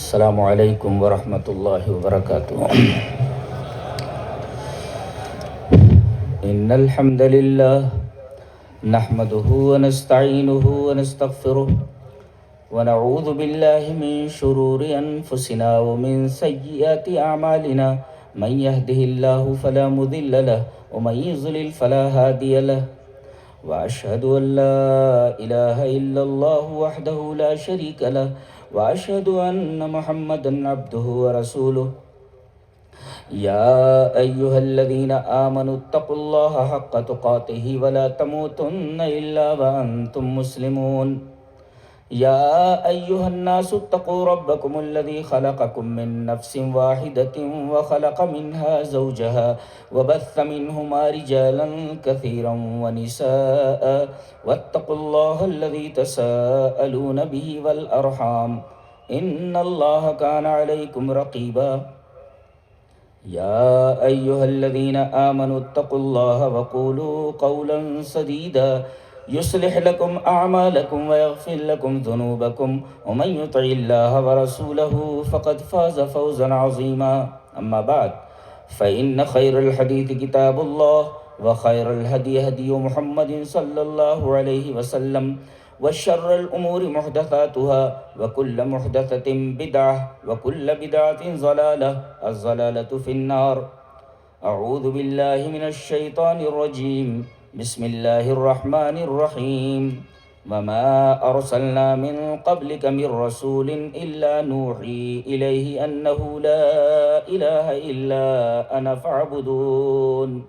السلام علیکم ورحمۃ اللہ وبرکاتہ۔ ان الحمد للہ نحمده ونستعینه ونستغفره ونعوذ باللہ من شرور انفسنا ومن سیئات اعمالنا، من يهده اللہ فلا مضل له ومن يضلل فلا هادی له، واشهد ان لا الہ الا اللہ وحدہ لا شریک له، واشهد ان محمدا عبده ورسوله۔ یا ایہا الذین آمنوا اتقوا اللہ حق تقاته ولا تموتن الا وانتم مسلمون۔ یا ایہا الناس اتقوا ربکم الذی خلقکم من نفس واحدۃ وخلق منها زوجها وبث منہما رجالا کثیرا ونساء واتقوا اللہ الذی تساءلون به والارحام ان اللہ کان علیکم رقیبا۔ یا ایہا الذین آمنوا اتقوا اللہ وقولوا قولا سدیدا یصلح لکم اعمالکم ویغفر لکم ذنوبکم ومن یطع اللہ ورسولہ فقد فاز فوزا عظیما۔ اما بعد فإن خیر الحدیث کتاب اللہ وخیر الہدی ہدی محمد صلی اللہ علیہ وسلم وشر الامور محدثاتها وكل محدثة بدعة وكل بدعة ضلالة الضلالة في النار۔ اعوذ باللہ من الشیطان الرجیم، بسم اللہ الرحمن الرحیم۔ وما ارسلنا من قبلك من رسول الا نوحی الیہ انہ لا الہ الا انا فاعبدون۔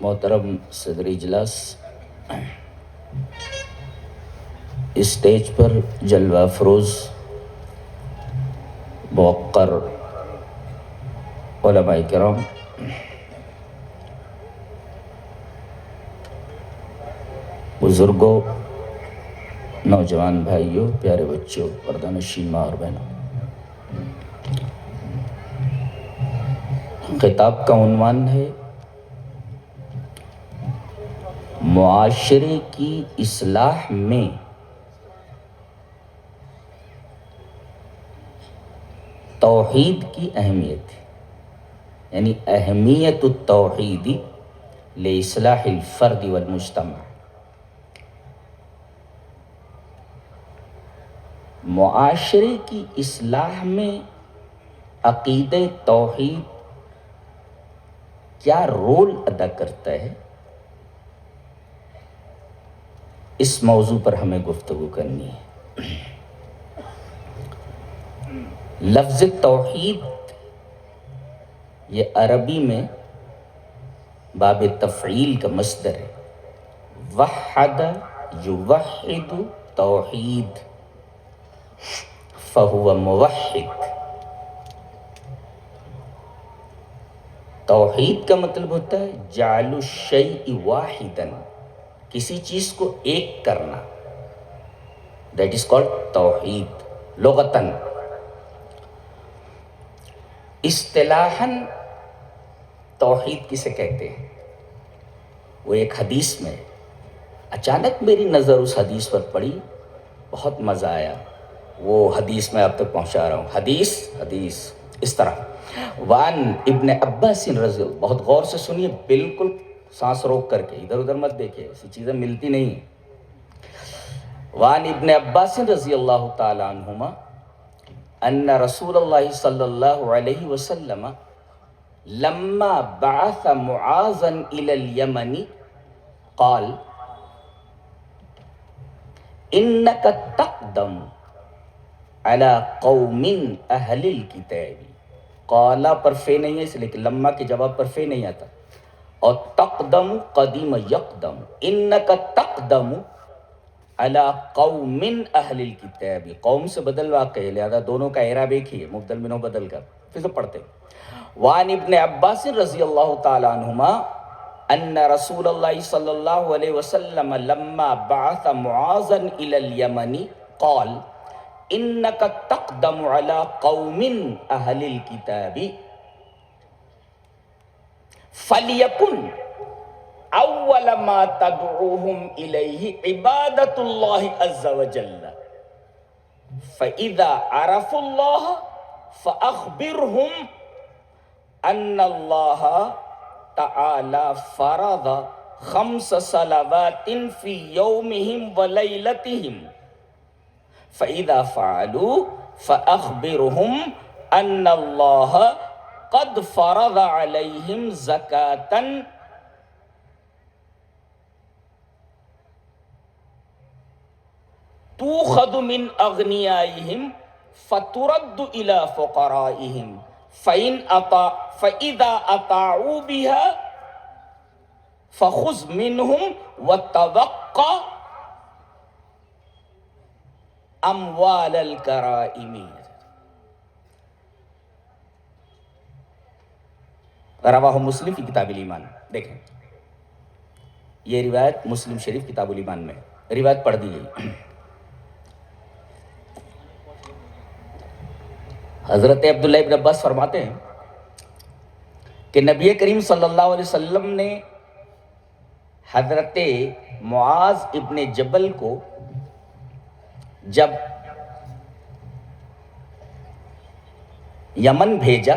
محترم صدر اجلاس، اسٹیج پر جلوہ افروز موقر علماء کرام، بزرگوں، نوجوان بھائیوں، پیارے بچوں، پردہ نشین ماں اور بہنوں، خطاب کا عنوان ہے معاشرے کی اصلاح میں توحید کی اہمیت، یعنی اہمیت التوحید لاصلاح الفرد والمجتمع۔ معاشرے کی اصلاح میں عقیدہ توحید کیا رول ادا کرتا ہے، اس موضوع پر ہمیں گفتگو کرنی ہے۔ لفظ توحید یہ عربی میں باب تفعیل کا مصدر ہے، وحد یوحد توحید فہو موحد۔ توحید کا مطلب ہوتا ہے جعل الشیء واحدا، کسی چیز کو ایک کرنا، دیٹ از کالڈ توحید لغتاً۔ اصطلاحاً توحید کسے کہتے ہیں؟ وہ ایک حدیث میں، اچانک میری نظر اس حدیث پر پڑی، بہت مزہ آیا، وہ حدیث میں آپ تک پہنچا رہا ہوں۔ حدیث اس طرح، وان ابن عباس رضی اللہ، بہت غور سے سنیے، بالکل سانس روک کر کے، ادھر ادھر مت دیکھیے، ایسی چیزیں ملتی نہیں ہیں۔ وان ابن عباس رضی اللہ تعالی عنہما ان رسول اللہ صلی اللہ علیہ وسلم لما بعث معاذا الى اليمن قال انك تقدم على قوم اہل الكتاب۔ قالا پر فے نہیں ہے اس لیے کہ لما کے جواب پر فے نہیں آتا، اور تقدم قدیم یقدم، انک تقدم علی قوم اہل الکتاب، قوم سے بدل واقع ہے، لہذا دونوں کا اعراب ایک ہی ہے، مبدل منہ بدل کر، پھر سے پڑھتے ہیں۔ وعن ابن عباس رضی اللہ تعالی عنہما ان رسول اللہ صلی اللہ علیہ وسلم لما بعث معاذا الى اليمن قال انک تقدم علی قوم اہل الکتاب فلیکن اول ما تدعوهم الیہ عبادت اللہ عز وجل فاذا عرفوا اللہ فاخبرهم ان اللہ تعالی فرض 5 صلوات فی یومہم ولیلتہم فاذا فعلوا فاخبرهم ان اللہ قد فرض علیہم زکاة تؤخذ من اغنیائہم فترد الی فقرائہم فإذا اطاعوا بها فخذ منهم وتوقع اموال الکرائم. رواہ مسلم فی کتاب الایمان. دیکھیں یہ روایت مسلم شریف کتاب الایمان میں روایت پڑھ دی گئی. حضرت عبداللہ ابن عباس فرماتے ہیں کہ نبی کریم صلی اللہ علیہ وسلم نے حضرت معاذ ابن جبل کو جب یمن بھیجا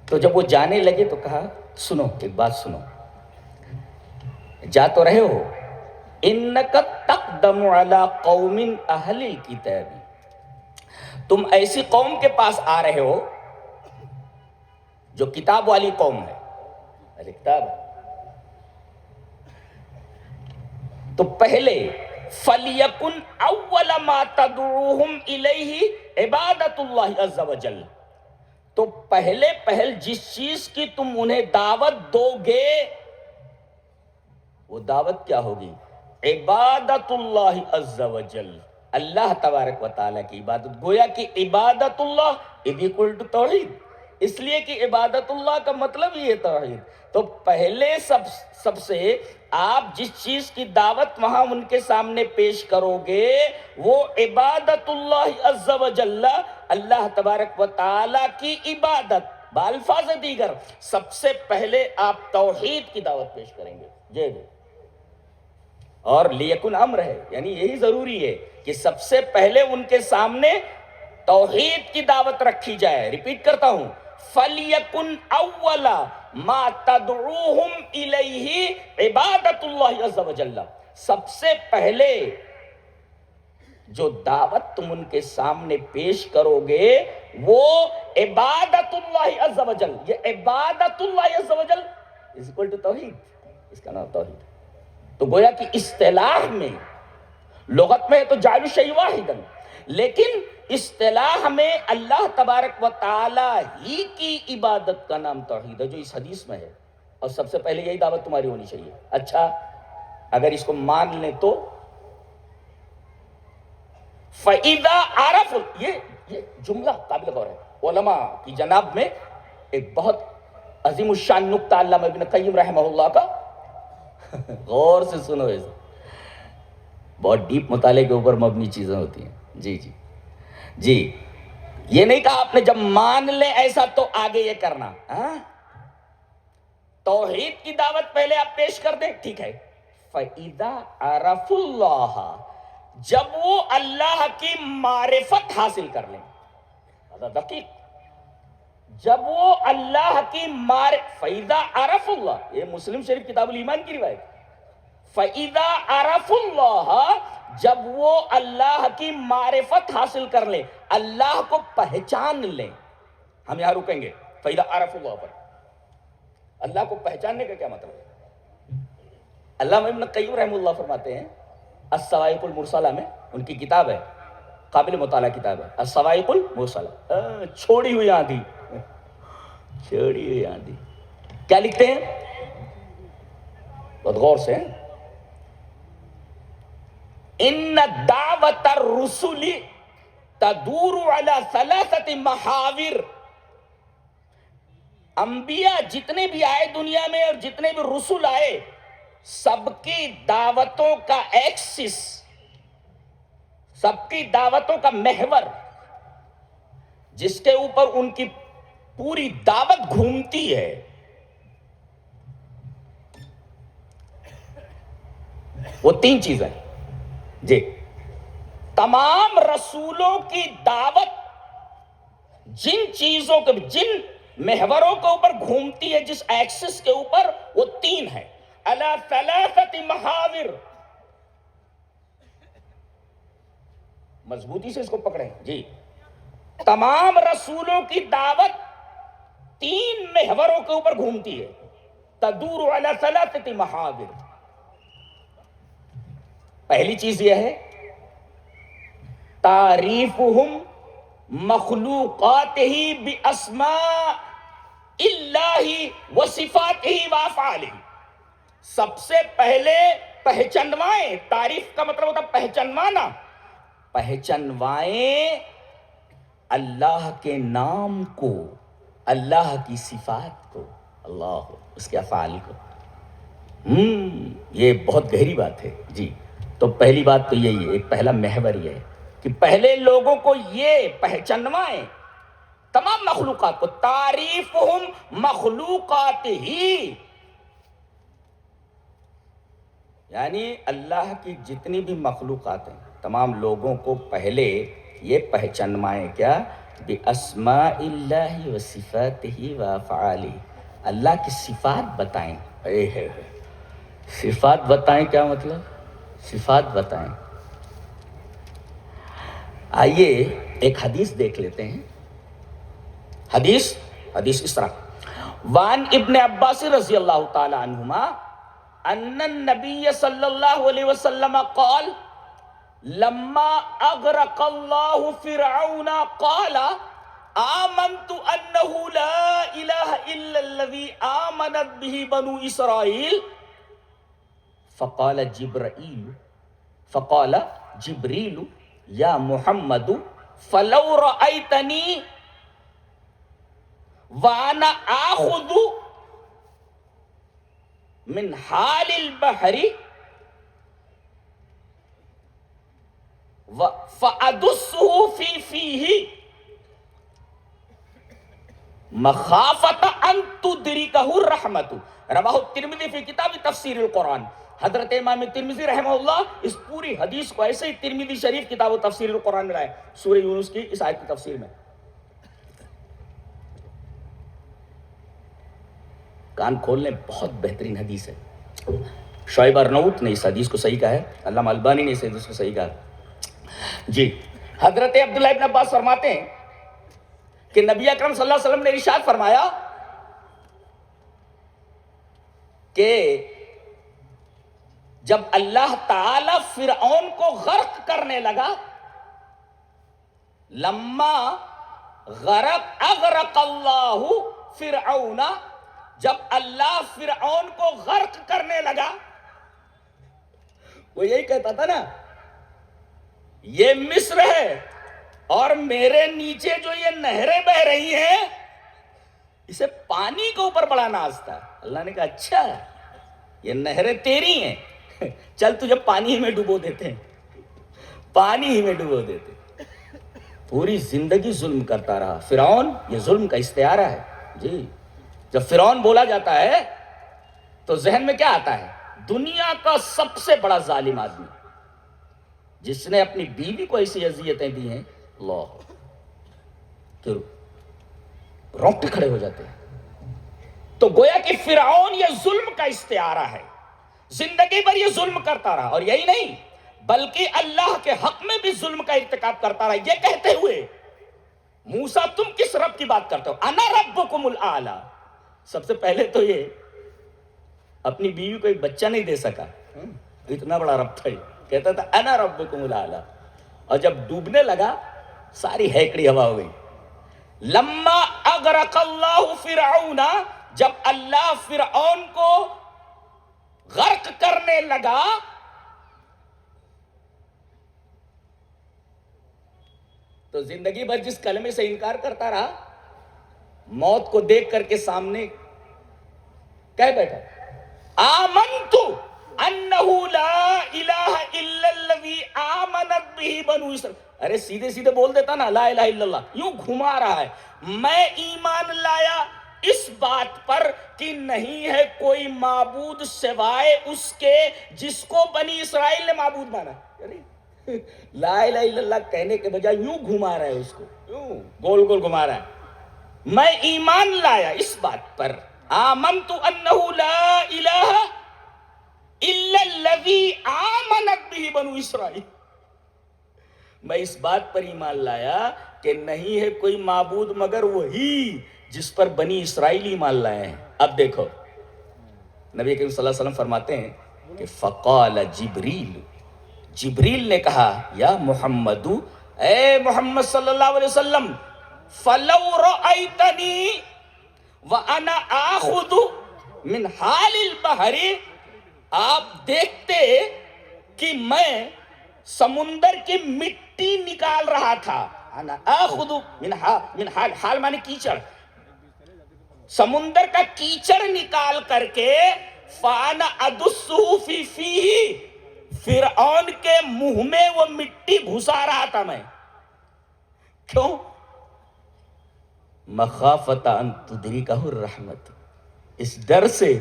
تو جب وہ جانے لگے تو کہا سنو ایک بات سنو، جا تو رہے ہو، انک تقدم علی قوم اہل الکتاب، تم ایسی قوم کے پاس آ رہے ہو جو کتاب والی قوم ہے، اہل کتاب ہے. تو پہلے فَلْيَكُنْ أَوَّلَ مَا تَدْعُوهُمْ إِلَيْهِ عِبَادَةُ اللَّهِ عَزَّ وَجَلَّ، تو پہل جس چیز کی تم انہیں دعوت دو گے وہ دعوت کیا ہوگی؟ عبادت اللہ عز وجل، اللہ تبارک و تعالیٰ کی عبادت. گویا کہ عبادت اللہ = توحید، اس لیے کہ عبادت اللہ کا مطلب ہی ہے توحید. تو پہلے سب سے آپ جس چیز کی دعوت وہاں ان کے سامنے پیش کرو گے وہ عبادت اللہ عز وجل، اللہ تبارک و تعالیٰ کی عبادت. بالفاظ دیگر سب سے پہلے آپ توحید کی دعوت پیش کریں گے. جی اور لیکن امر ہے، یعنی یہی ضروری ہے کہ سب سے پہلے ان کے سامنے توحید کی دعوت رکھی جائے. ریپیٹ کرتا ہوں، فَلْيَكُنْ أَوَّلَ مَا تَدْعُوهُمْ إِلَيْهِ عِبَادَةُ اللَّهِ عَزَّ وَجَلَّ، سب سے پہلے جو دعوت تم ان کے سامنے پیش کرو گے وہ عبادت اللہ عز وجل. یہ عبادت اللہ عز وجل = توحید، اس کا نام توحید. تو گویا کہ اصطلاح میں لغت میں تو جعل الشیء واحدا، لیکن اصطلاح میں اللہ تبارک و تعالی ہی کی عبادت کا نام توحید ہے، جو اس حدیث میں ہے. اور سب سے پہلے یہی دعوت تمہاری ہونی چاہیے. اچھا اگر اس کو مان لیں تو فَإِذَا عَرَفُوا، یہ جملہ قابل غور ہے. علماء کی جناب میں ایک بہت عظیم الشان نکتہ علامہ ابن قیم رحمہ اللہ کا، غور سے سنو، ایسا بہت ڈیپ مطالعے کے اوپر مبنی چیزیں ہوتی ہیں. جی یہ نہیں کہا آپ نے جب مان لیں ایسا تو آگے یہ کرنا. توحید کی دعوت پہلے آپ پیش کر دیں، ٹھیک ہے. فَإِذَا عَرَفُوا اللَّهَ، جب وہ اللہ کی معرفت حاصل کر لیں. دقیق، جب وہ اللہ کی فَإِذَا عَرَفُوا اللَّهَ، یہ مسلم شریف کتاب الایمان کی روایت. فَإِذَا عَرَفُوا اللَّهَ، جب وہ اللہ کی معرفت حاصل کر لیں، اللہ کو پہچان لیں. ہم یہاں رکیں گے فَإِذَا عَرَفُوا اللَّهَ پر. اللہ کو پہچاننے کا کیا مطلب ہے؟ علامہ ابن قیم رحمہ اللہ فرماتے ہیں الصواعق المرسلہ میں، ان کی کتاب ہے، قابل مطالعہ کتاب ہے، الصواعق المرسلہ، چھوڑی ہوئی آندھی. کیا لکھتے ہیں؟ بہت غور سے، ان دعوت الرسل تدور علی 3 محاور. انبیاء جتنے بھی آئے دنیا میں اور جتنے بھی رسول آئے، سب کی دعوتوں کا ایکسس، سب کی دعوتوں کا محور جس کے اوپر ان کی پوری دعوت گھومتی ہے وہ تین چیزیں جی. تمام رسولوں کی دعوت جن چیزوں کے جن محوروں کے اوپر گھومتی ہے، جس ایکسس کے اوپر، وہ تین ہے. علی ثلاثۃ محاور. مضبوطی سے اس کو پکڑیں جی. تمام رسولوں کی دعوت تین محوروں کے اوپر گھومتی ہے. تدور علی ثلاثۃ محاور. پہلی چیز یہ ہے تعریفہم مخلوقاتہ باسماء اللہ و صفاتہ و افعالہ. سب سے پہلے پہچنوائیں. تعریف کا مطلب ہوتا پہچنوانا. پہچنوائیں اللہ کے نام کو، اللہ کی صفات کو، اللہ اس کے افعال کو. یہ بہت گہری بات ہے جی. تو پہلی بات تو یہی ہے، ایک پہلا محور یہ ہے کہ پہلے لوگوں کو یہ پہچنوائیں تمام مخلوقات کو. تعریفہم مخلوقات ہی، یعنی اللہ کی جتنی بھی مخلوقات ہیں تمام لوگوں کو پہلے یہ پہچنوائیں کیا؟ بِأَسْمَاءِ اللَّهِ وَصِفَاتِهِ وَأَفْعَالِهِ. اللہ کی صفات بتائیں. صفات بتائیں کیا مطلب؟ صفات بتائیں. آئیے ایک حدیث دیکھ لیتے ہیں. حدیث اس طرح. وان ابن عباس رضی اللہ تعالی عنہما ان النبی صلی اللہ علیہ وسلم قال لما اغرق اللہ فرعون قال آمنت انه لا الہ الا الذی آمنت به بنو اسرائیل فقال جبریل یا محمد فلو رأیتنی وانا آخذ من حال البحر فأدسه في فيه مخافة ان تدركه الرحمة. رواہ الترمذی فی کتاب تفسیر القرآن. حضرت امام ترمذی رحمہ اللہ اس پوری حدیث کو ایسے ہی ترمذی شریف کتاب و تفسیر القرآن میں لائے، سورہ یونس کی اس آیت کی تفسیر میں. کان کھول لیں، بہت بہترین حدیث ہے. شعیب ارناؤت نے اس حدیث کو صحیح کہا ہے، علامہ البانی نے اس حدیث کو صحیح کہا جی. حضرت عبداللہ ابن عباس فرماتے ہیں کہ نبی اکرم صلی اللہ علیہ وسلم نے ارشاد فرمایا کہ جب اللہ تعالی فرعون کو غرق کرنے لگا، لما اغرق اللہ فرعون، جب اللہ فرعون کو غرق کرنے لگا، وہ یہی کہتا تھا نا یہ مصر ہے اور میرے نیچے جو یہ نہریں بہ رہی ہیں، اسے پانی کے اوپر بڑا ناز تھا. اللہ نے کہا اچھا یہ نہریں تیری ہیں، چل تجھے پانی ہی میں ڈبو دیتے ہیں، پانی ہی میں ڈبو دیتے. پوری زندگی ظلم کرتا رہا فرعون. یہ ظلم کا استعارہ ہے جی. جب فرعون بولا جاتا ہے تو ذہن میں کیا آتا ہے؟ دنیا کا سب سے بڑا ظالم آدمی جس نے اپنی بیوی کو ایسی اذیتیں دی ہیں، اللہ، کہ رونگٹے کھڑے ہو جاتے ہیں. تو گویا کہ فرعون یہ ظلم کا استعارہ ہے. زندگی بھر یہ ظلم کرتا رہا، اور یہی نہیں بلکہ اللہ کے حق میں بھی ظلم کا ارتکاب کرتا رہا، یہ کہتے ہوئے موسیٰ تم کس رب کی بات کرتے ہو؟ انا ربکم الاعلی. سب سے پہلے تو یہ اپنی بیوی کو ایک بچہ نہیں دے سکا، اتنا بڑا رب تھا. کہتا تھا انا ربکم الاعلی، اور جب ڈوبنے لگا ساری ہیکڑی ہوا ہو گئی. لما اغرق اللہ فرعون، جب اللہ فرعون کو غرق کرنے لگا، تو زندگی بھر جس کلمے سے انکار کرتا رہا، موت کو دیکھ کر کے سامنے کہہ بیٹھا آمنت انہ لا الہ الا الذی آمنت بہ بنو اسرائیل. ارے سیدھے سیدھے بول دیتا نا لا الہ الا اللہ، یوں گھما رہا ہے. میں ایمان لایا اس بات پر کہ نہیں ہے کوئی معبود سوائے اس کے جس کو بنی اسرائیل نے معبود مانا. لا الہ الا اللہ کہنے کے بجائے یوں گھما رہا ہے اس کو، یوں گول گول گھما رہا ہے. میں ایمان لایا اس بات پر، آمنت انہ لا الہ الا الذی آمنت بہ بنو اسرائیل. میں اس بات پر ایمان لایا کہ نہیں ہے کوئی معبود مگر وہی جس پر بنی اسرائیل ایمان لائے ہیں. اب دیکھو نبی کریم صلی اللہ علیہ وسلم فرماتے ہیں کہ فقال جبریل، جبریل نے کہا یا محمد، اے محمد صلی اللہ علیہ وسلم، فلو رأیتنی وانا آخذ من حال البحر، آپ دیکھتے کہ میں سمندر کی مٹی نکال رہا تھا. انا آخذ من حال مانے کیچڑ، سمندر کا کیچڑ نکال کر کے فانا ادسہ فی فیہ، فرعون کے منہ میں وہ مٹی گھسا رہا تھا میں. کیوں؟ مخافت ان تدریکہ الرحمت، اس ڈر سے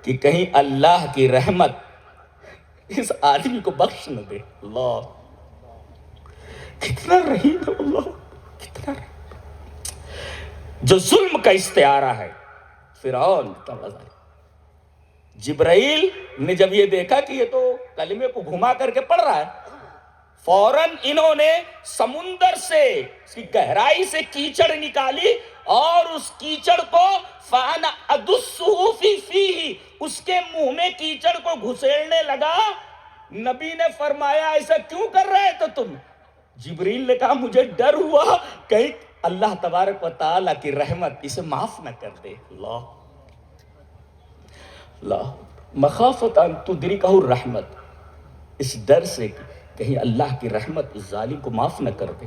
کہ کہیں اللہ کی رحمت اس آدمی کو بخش نہ دے. اللہ کتنا رحیم ہے اللہ، کتنا رحیم. جو ظلم کا استعارہ ہے فرعون کا وزن. جبرائیل نے جب یہ دیکھا کہ یہ تو کلمے کو گھما کر کے پڑھ رہا ہے، فوراً انہوں نے سمندر سے اس کی گہرائی سے کیچڑ نکالی اور اس کیچڑ کو فانا ادسہ فی فیہ، اس کے منہ میں کیچڑ کو گھسیڑنے لگا. نبی نے فرمایا ایسا کیوں کر رہے تو تم؟ جبریل نے کہا مجھے ڈر ہوا کہیں اللہ تبارک و تعالیٰ کی رحمت اسے معاف نہ کر دے. اللہ اللہ مخافت ان تدریکہ الرحمت، اس ڈر سے کہیں اللہ کی رحمت اس ظالم کو معاف نہ کر دے.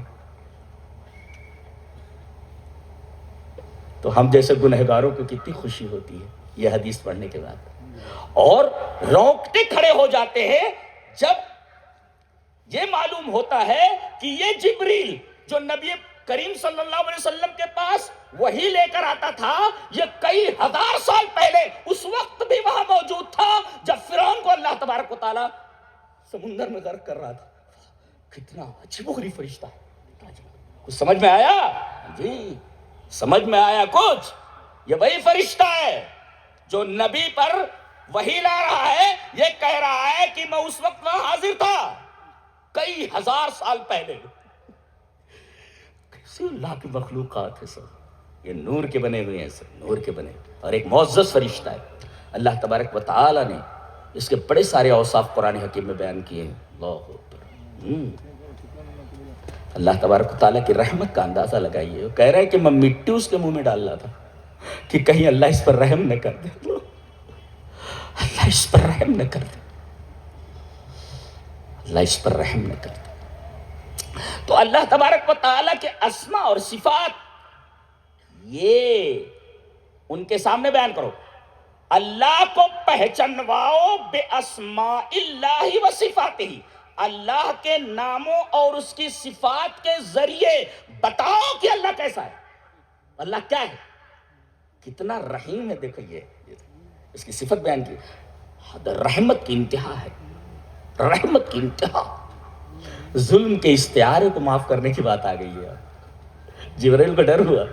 تو ہم جیسے گنہگاروں کو کتنی خوشی ہوتی ہے یہ حدیث پڑھنے کے بعد، اور رونگٹے کھڑے ہو جاتے ہیں جب یہ معلوم ہوتا ہے کہ یہ جبریل جو نبی کریم صلی اللہ علیہ وسلم کے پاس وہی لے کر آتا تھا، یہ کئی ہزار سال پہلے اس وقت بھی وہاں موجود تھا جب فرعون کو اللہ تبارک و تعالیٰ سمندر میں غرق کر رہا تھا. کتنا عجیب و غریب فرشتہ ہے. کچھ سمجھ میں آیا؟ جی سمجھ میں آیا کچھ. یہ وہی فرشتہ ہے جو نبی پر وحی لا رہا ہے، یہ کہہ رہا ہے کہ میں اس وقت وہاں حاضر تھا کئی ہزار سال پہلے. کیسے اللہ کی مخلوقات ہے سب، یہ نور کے بنے ہوئے ہیں سب، نور کے بنے، اور ایک معزز فرشتہ ہے. اللہ تبارک و تعالی نے اس کے بڑے سارے اوصاف قرآن حکیم میں بیان کیے ہیں. اللہ اکبر. اللہ تبارک و تعالیٰ کی رحمت کا اندازہ لگائیے. وہ کہہ رہے ہیں کہ میں مٹی اس کے منہ میں ڈال رہا تھا کہ کہیں اللہ اس پر رحم نہ کر دے، اللہ اس پر رحم نہ کر دے، اللہ اس پر رحم نہ کر دے. تو اللہ تبارک و تعالیٰ کے اسماء اور صفات یہ ان کے سامنے بیان کرو. اللہ کو پہچنواؤ بے اسماء اللہ و صفاتہ، اللہ کے ناموں اور اس کی صفات کے ذریعے بتاؤ کہ اللہ کیسا ہے، اللہ کیا ہے، کتنا رحیم ہے. دیکھو یہ اس کی صفت بیان کی، رحمت کی انتہا ہے، رحمت کی انتہا. ظلم کے استعارے کو معاف کرنے کی بات آ گئی ہے. جبرائیل کو ڈر ہوا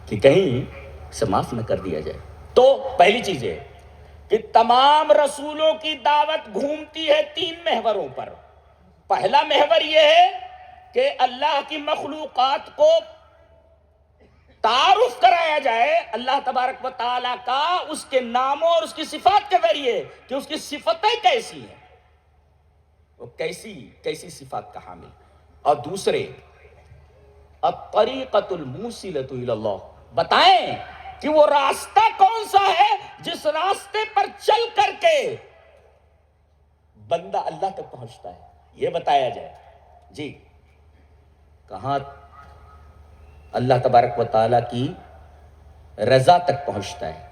کہ کہیں اسے معاف نہ کر دیا جائے. تو پہلی چیز ہے کہ تمام رسولوں کی دعوت گھومتی ہے 3 محوروں پر. پہلا محور یہ ہے کہ اللہ کی مخلوقات کو تعارف کرایا جائے اللہ تبارک و تعالیٰ کا، اس کے ناموں اور اس کی صفات کے ذریعے کہ اس کی صفتیں کیسی ہیں، وہ کیسی صفات کا حامل. اور دوسرے الطریقۃ الموصلۃ الی اللہ، بتائیں کہ وہ راستہ کون سا ہے جس راستے پر چل کر کے بندہ اللہ تک پہنچتا ہے، یہ بتایا جائے. جی کہاں اللہ تبارک و تعالیٰ کی رضا تک پہنچتا ہے،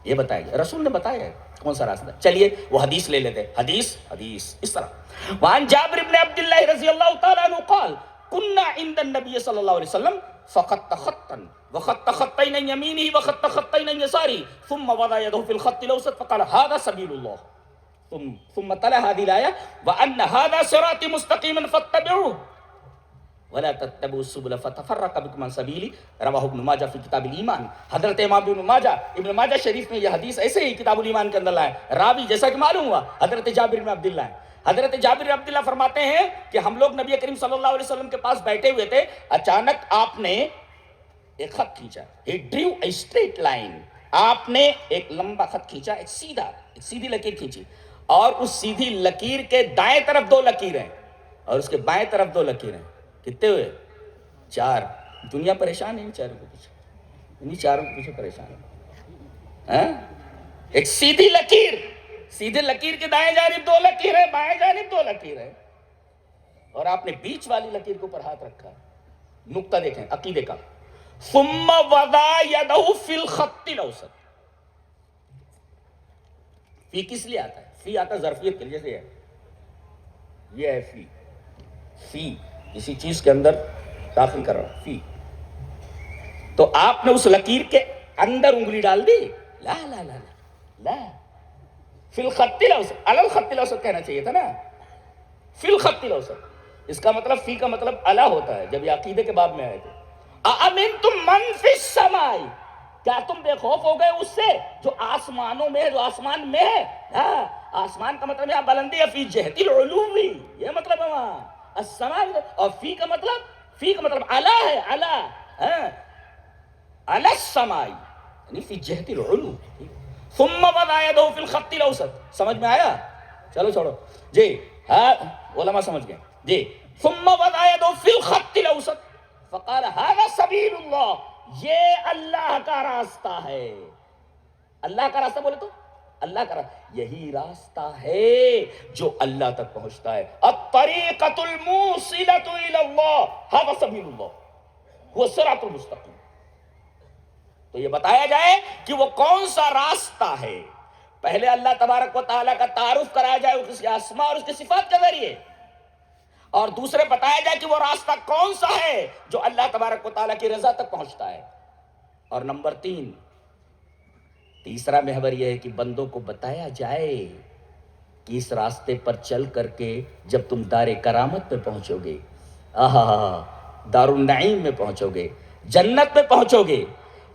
یہ بتایا جائے. رسول نے بتایا ہے کون سا راستہ. چلیے وہ حدیث لے لیتے. حدیث اس طرح، وعن جابر بن عبد اللہ رضی اللہ تعالیٰ عنہ قال كنا عند النبي صلی اللہ علیہ وسلم فخط خطا وخط خطين عن يمينه وخط خطين عن يساره ثم وضع يده في الخط الاوسط فقال هذا سبيل الله ثم تلا هذه الايه وان هذا صراطي مستقيما فاتبعوه ولا تتبعوا السبل فتفرق بكم عن سبيلی، رواہ ابن ماجہ فی کتاب الایمان۔ حضرت امام ابن ماجہ شریف میں یہ حدیث ایسے ہی کتاب الایمان کے اندر لائے، راوی جیسا کہ معلوم ہوا حضرت جابر بن عبداللہ ہیں۔ حضرت جابر بن عبداللہ فرماتے ہیں کہ ہم لوگ نبی کریم صلی اللہ علیہ وسلم کے پاس بیٹھے ہوئے تھے، اچانک آپ نے ایک خط کھینچا، he drew a straight line، آپ نے ایک لمبا خط کھینچا، ایک سیدھی لکیر کھینچی، اور اس سیدھی لکیر کے دائیں طرف 2 لکیریں اور اس کے بائیں طرف 2 لکیریں، کتنے ہوئے؟ 4۔ دنیا پریشان ہے ان چاروں کے پیچھے، انہیں چاروں کے پیچھے پریشان ہے۔ ایک سیدھی لکیر کے دائیں جانب 2 لکیر ہے، بائیں جانب 2 لکیر ہے، اور آپ نے بیچ والی لکیر کے اوپر ہاتھ رکھا۔ نقطہ دیکھیں عقیدے کا، ثم وضع يده في الخط الاوسط۔ فی کس لیے آتا ہے؟ فی آتا ظرفیت کے لیے، جیسے یہ ہے فی کسی چیز کے اندر داخل کر رہا فی، تو آپ نے اس لکیر کے اندر انگلی ڈال دی؟ لا لا لا لا، فی الخط الاوسط، علی الخط الاوسط کہنا چاہیے تھا نا، فی الخط الاوسط۔ اس کا مطلب فی کا مطلب علی ہوتا ہے، جب یہ عقیدے کے باب میں آئے تھے۔ اَأَمِنْتُم مَّن فِي السَّمَاءِ، کیا تم بے خوف ہو گئے اس سے جو آسمانوں میں ہے، جو آسمان میں ہے؟ ہاں، آسمان کا مطلب یہاں بلندی ہے، فی جہت العلو، یہ مطلب ہے وہاں السماء، اور فی کا مطلب علی ہے، علی، ہاں، علی السماء یعنی فی جہت العلو۔ ثم وضع يده في الخط الاوسط، سمجھ میں آیا؟ چلو چھوڑو جی، ہاں علماء سمجھ گئے جی۔ ثم وضع يده في الخط الاوسط فقال هذا سبیل اللہ، یہ اللہ کا راستہ ہے۔ اللہ کا راستہ بولے تو اللہ کا راستہ، یہی راستہ ہے جو اللہ تک پہنچتا ہے۔ الطریقۃ الموصلۃ الی اللہ ھذا سبیل اللہ وہ صراط المستقیم۔ تو یہ بتایا جائے کہ وہ کون سا راستہ ہے، پہلے اللہ تبارک و تعالیٰ کا تعارف کرایا جائے اس کے اسماء اور اس کی صفات کے ذریعے، اور دوسرے بتایا جائے کہ وہ راستہ کون سا ہے جو اللہ تبارک و تعالیٰ کی رضا تک پہنچتا ہے۔ اور نمبر 3، تیسرا محور یہ ہے کہ بندوں کو بتایا جائے کہ اس راستے پر چل کر کے جب تم دار کرامت میں پہنچو گے، دار النعیم میں پہنچو گے، جنت میں پہنچو گے،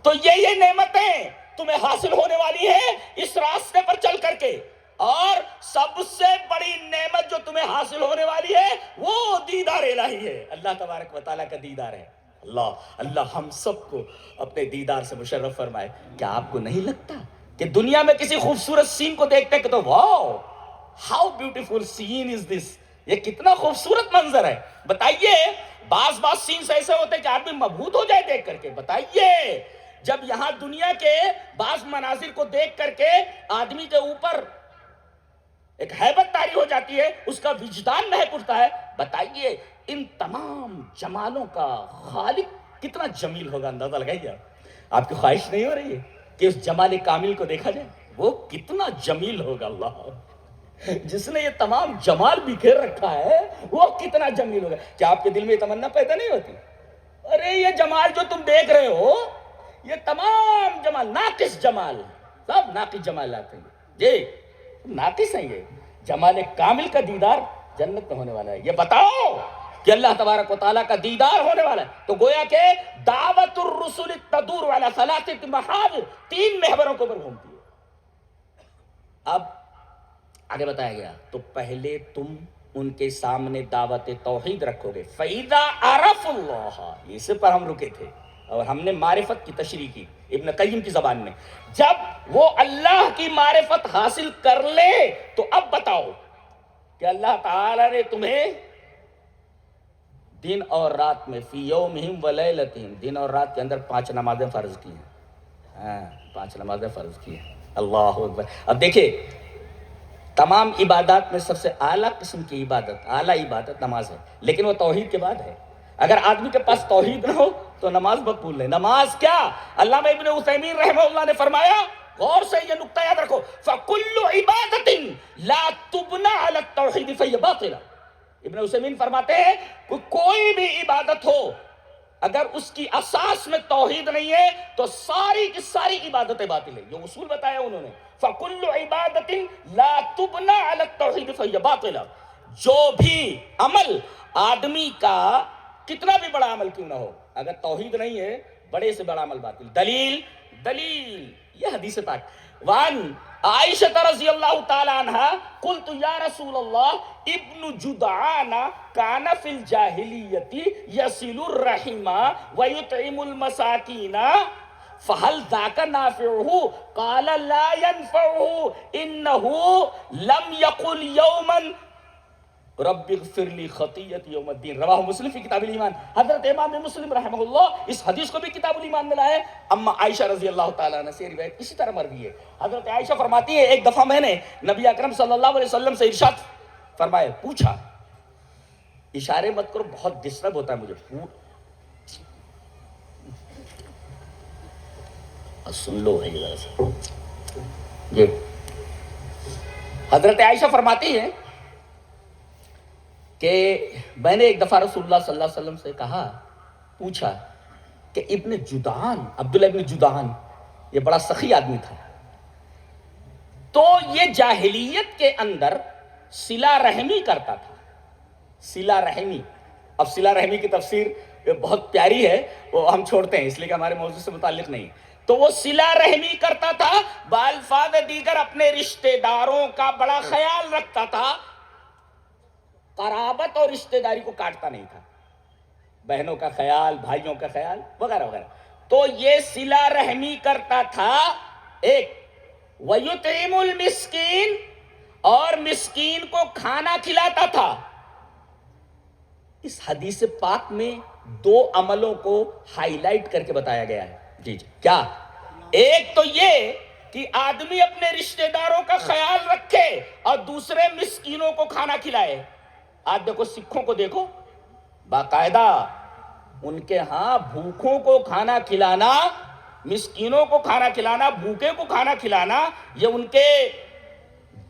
تو یہ نعمتیں تمہیں حاصل ہونے والی ہیں اس راستے پر چل کر کے، اور سب سے بڑی نعمت جو تمہیں حاصل ہونے والی ہے وہ دیدار الہی ہے، اللہ تبارک و تعالیٰ کا دیدار ہے۔ اللہ ہم سب کو اپنے دیدار سے مشرف فرمائے۔ کیا آپ کو نہیں لگتا کہ دنیا میں کسی خوبصورت سین کو دیکھتے کہ تو واو ہاؤ بیوٹیفل سین از دس، یہ کتنا خوبصورت منظر ہے؟ بتائیے، بعض سینز ایسے ہوتے ہیں کہ آدمی مبہوت ہو جائے دیکھ کر کے۔ بتائیے، جب یہاں دنیا کے بعض مناظر کو دیکھ کر کے آدمی کے اوپر ایک ہیبت طاری ہو جاتی ہے، اس کا وجدان مہک اٹھتا ہے، بتائیے ان تمام جمالوں کا خالق کتنا جمیل ہوگا، اندازہ لگائیے۔ آپ کی خواہش نہیں ہو رہی ہے کہ اس جمال کامل کو دیکھا جائے؟ وہ کتنا جمیل ہوگا، اللہ جس نے یہ تمام جمال بکھیر رکھا ہے وہ کتنا جمیل ہوگا۔ کیا آپ کے دل میں یہ تمنا پیدا نہیں ہوتی؟ ارے یہ جمال جو تم دیکھ رہے ہو، یہ تمام جمال ناقص جمال، سب ناقص جمالات ہیں جی، ناقص ہیں۔ یہ جمال کامل کا دیدار جنت میں ہونے والا ہے۔ یہ بتاؤ کہ اللہ تبارک و تعالیٰ کا دیدار ہونے والا ہے، تو گویا کہ دعوت الرسل تدور علی 3 محاور، 3 محوروں کے اوپر گھومتی ہے۔ اب آگے بتایا گیا، تو پہلے تم ان کے سامنے دعوت توحید رکھو گے، فَإِذَا عَرَفُوا اللَّهَ، اس پر ہم رکے تھے اور ہم نے معرفت کی تشریح کی ابن قیم کی زبان میں۔ جب وہ اللہ کی معرفت حاصل کر لے تو اب بتاؤ کہ اللہ تعالیٰ نے تمہیں دن اور رات میں فی یومہم و لیلتہم، دن اور رات کے اندر 5 نمازیں فرض کی ہیں۔ ہاں 5 نمازیں فرض کی ہیں، اللہ اکبر۔ اب دیکھیں، تمام عبادات میں سب سے اعلیٰ قسم کی عبادت، اعلیٰ عبادت نماز ہے، لیکن وہ توحید کے بعد ہے۔ اگر آدمی کے پاس توحید نہ ہو تو نماز مقبول نہیں۔ نماز کیا؟ علامہ ابن عثیمین رحمہ اللہ نے فرمایا، غور سے یہ نقطہ یاد رکھو، فَكُلُّ عِبَادَةٍ لَا تُبْنَى عَلَى التَّوْحِيدِ فَهِيَ بَاطِلَةٌ۔ ابن عثیمین فرماتے ہیں کوئی بھی عبادت ہو اگر اس کی اساس میں توحید نہیں ہے تو ساری کی ساری عبادتیں باطل ہیں. یہ اصول بتایا انہوں نے. فَكُلُّ عِبَادَةٍ لَا تُبْنَى عَلَى التَّوْحِيدِ فَهِيَ بَاطِلَةٌ. جو بھی عمل آدمی کا کتنا بھی بڑا عمل کیوں نہ ہو, اگر توحید نہیں ہے بڑے سے بڑا عمل باطل. دلیل یہ حدیث پاک. وان عائشہ رضی اللہ تعالی عنہ قلت یا رسول اللہ ابن جدعان کان فی الجاہلیت یصل الرحم ویطعم المساکین فهل ذاک نافعہ قال لا ينفعہ انہ لم یقل یوما رب اغفر لی خطیئتی یوم الدین. رواہ مسلم فی کتاب الایمان. حضرت امام مسلم رحمہ اللہ اس حدیث کو بھی کتاب الایمان میں لائے. اما عائشہ رضی اللہ تعالیٰ عنہ سے روایت اسی طرح مروی ہے. حضرت عائشہ فرماتی ہے ایک دفعہ میں نے نبی اکرم صلی اللہ علیہ وسلم سے ارشاد فرمایا, پوچھا, اشارے مت کرو بہت ڈسٹرب ہوتا ہے مجھے, سن لو بھائی ذرا سا. جی حضرت عائشہ فرماتی ہے کہ میں نے ایک دفعہ رسول اللہ صلی اللہ علیہ وسلم سے کہا, پوچھا کہ ابن جدعان, عبداللہ ابن جدعان, یہ بڑا سخی آدمی تھا, تو یہ جاہلیت کے اندر صلہ رحمی کرتا تھا. صلہ رحمی, اب صلہ رحمی کی تفسیر بہت پیاری ہے, وہ ہم چھوڑتے ہیں اس لیے کہ ہمارے موضوع سے متعلق نہیں. تو وہ صلہ رحمی کرتا تھا, بالفاظ دیگر اپنے رشتہ داروں کا بڑا خیال رکھتا تھا, قرابت اور رشتہ داری کو کاٹتا نہیں تھا, بہنوں کا خیال, بھائیوں کا خیال وغیرہ وغیرہ. تو یہ صلہ رحمی کرتا تھا. ایک وَيُطْعِمُ الْمِسْكِينَ, اور مسکین کو کھانا کھلاتا تھا. اس حدیث پاک میں دو عملوں کو ہائی لائٹ کر کے بتایا گیا ہے. جی کیا؟ ایک تو یہ کہ آدمی اپنے رشتہ داروں کا خیال رکھے اور دوسرے مسکینوں کو کھانا کھلائے. آج دیکھو سکھوں کو دیکھو, باقاعدہ ان کے ہاں بھوکوں کو کھانا کھلانا, مسکینوں کو کھانا کھلانا, بھوکے کو کھانا کھلانا, یہ ان کے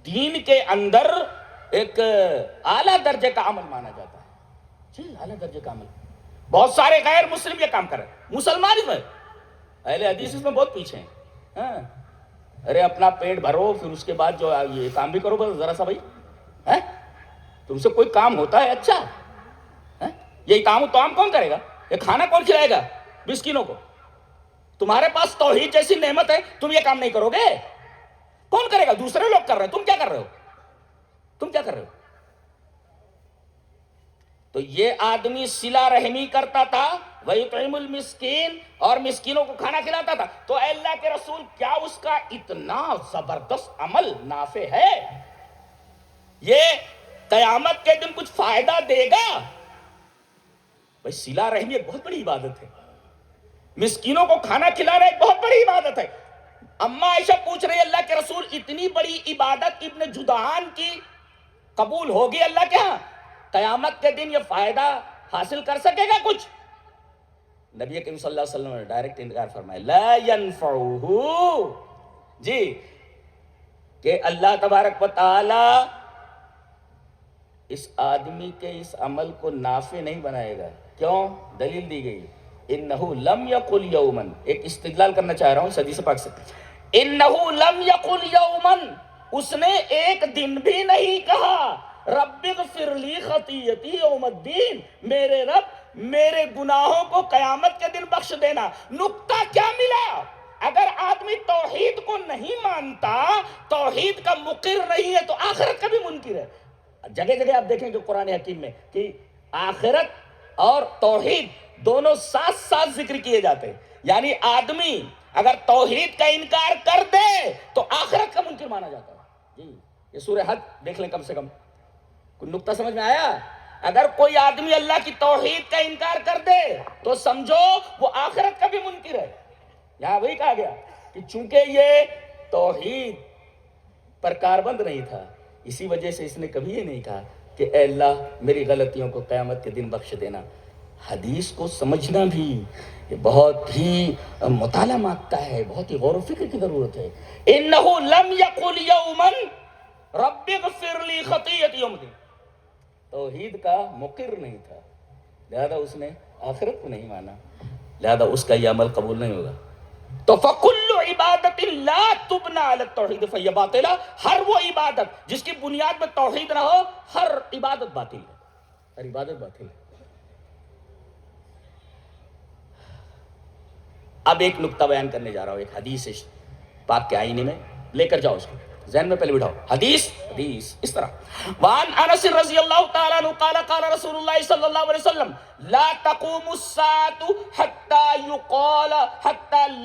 دین کے اندر ایک اعلیٰ درجے کا عمل مانا جاتا ہے. جی اعلیٰ درجے کا عمل. بہت سارے غیر مسلم یہ کام کر رہے ہیں, مسلمان اس میں, اہل حدیث اس میں بہت پیچھے ہیں. ہاں ارے اپنا پیٹ بھرو, پھر اس کے بعد جو یہ کام بھی کرو بس ذرا سا بھائی. تم سے کوئی کام ہوتا ہے اچھا؟ یہی کام تو کون کرے گا؟ یہ کھانا کون کھلائے گا مسکینوں کو؟ تمہارے پاس توحید جیسی نعمت ہے, تم یہ کام نہیں کرو گے, کون کرے گا؟ دوسرے لوگ کر رہے ہیں, تم کیا کر رہے ہو؟ تم کیا کر رہے ہو؟ تو یہ آدمی صلہ رحمی کرتا تھا, وَيُطْعِمُ الْمِسْكِينَ, اور مسکینوں کو کھانا کھلاتا تھا. تو اے اللہ کے رسول, کیا اس کا اتنا زبردست عمل نافع ہے؟ یہ قیامت کے دن کچھ فائدہ دے گا؟ بھائی صلہ رحمی ایک بہت بڑی عبادت ہے, مسکینوں کو کھانا کھلانا ایک بہت بڑی عبادت ہے. اما عائشہ پوچھ رہی ہے اللہ کے رسول, اتنی بڑی عبادت ابن جدعان کی قبول ہوگی اللہ کے ہاں؟ قیامت کے دن یہ فائدہ حاصل کر سکے گا کچھ؟ نبی کریم صلی اللہ علیہ وسلم نے ڈائریکٹ انکار فرمایا, لا ينفعہ. جی کہ اللہ تبارک و تعالی اس آدمی کے اس عمل کو نافع نہیں بنائے گا. کیوں؟ دلیل دی گئی, انہو لم یقل یومن. ایک استدلال کرنا چاہ رہا ہوں اس حدیث پاک سے. انہو لم یقل یومن, اس نے ایک دن بھی نہیں کہا رب اغفر لی خطیئتی یوم الدین, میرے رب میرے گناہوں کو قیامت کے دن بخش دینا. نکتہ کیا ملا؟ اگر آدمی توحید کو نہیں مانتا, توحید کا مقر نہیں ہے, تو آخرت کا بھی منکر ہے. جگہ جگہ آپ دیکھیں کہ قرآن حکیم میں کہ آخرت اور توحید دونوں ساتھ ساتھ ذکر کیے جاتے ہیں. یعنی آدمی اگر توحید کا انکار کر دے تو آخرت کا منکر مانا جاتا ہے. جی یہ سورہ حج دیکھ لیں کم سے کم. کوئی نقطہ سمجھ میں آیا؟ اگر کوئی آدمی اللہ کی توحید کا انکار کر دے تو سمجھو وہ آخرت کا بھی منکر ہے. یہاں وہی کہا گیا کہ چونکہ یہ توحید پر کاربند نہیں تھا, اسی وجہ سے اس نے کبھی یہ نہیں کہا کہ اے اللہ میری غلطیوں کو قیامت کے دن بخش دینا. حدیث کو سمجھنا بھی بہت ہی مطالعہ مانگتا ہے, بہت ہی غور و فکر کی ضرورت ہے. انہو لم یقل یومن رب اغفر لی خطیئتی یوم الدین, توحید کا مقر نہیں تھا, لہذا اس نے آخرت کو نہیں مانا، لہذا اس کا یہ عمل قبول نہیں ہوگا۔ تو فَكُلُّ عِبَادَةٍ لَا تُبْنَى عَلَى التَّوْحِيدِ فَهِيَ بَاطِلَةٌ، ہر وہ عبادت جس کی بنیاد میں توحید نہ ہو، ہر عبادت باطل ہے، ہر عبادت باطل ہے۔ اب ایک نقطہ بیان کرنے جا رہا ہوں، ایک حدیث پاک کے آئینے میں لے کر جاؤ، اس کو ذہن میں پہلے بٹھاؤ۔ حدیث اس طرح، وعن انس رضی اللہ تعالیٰ عنہ قال قال رسول اللہ صلی اللہ علیہ وسلم لا تقوم الساعة حتى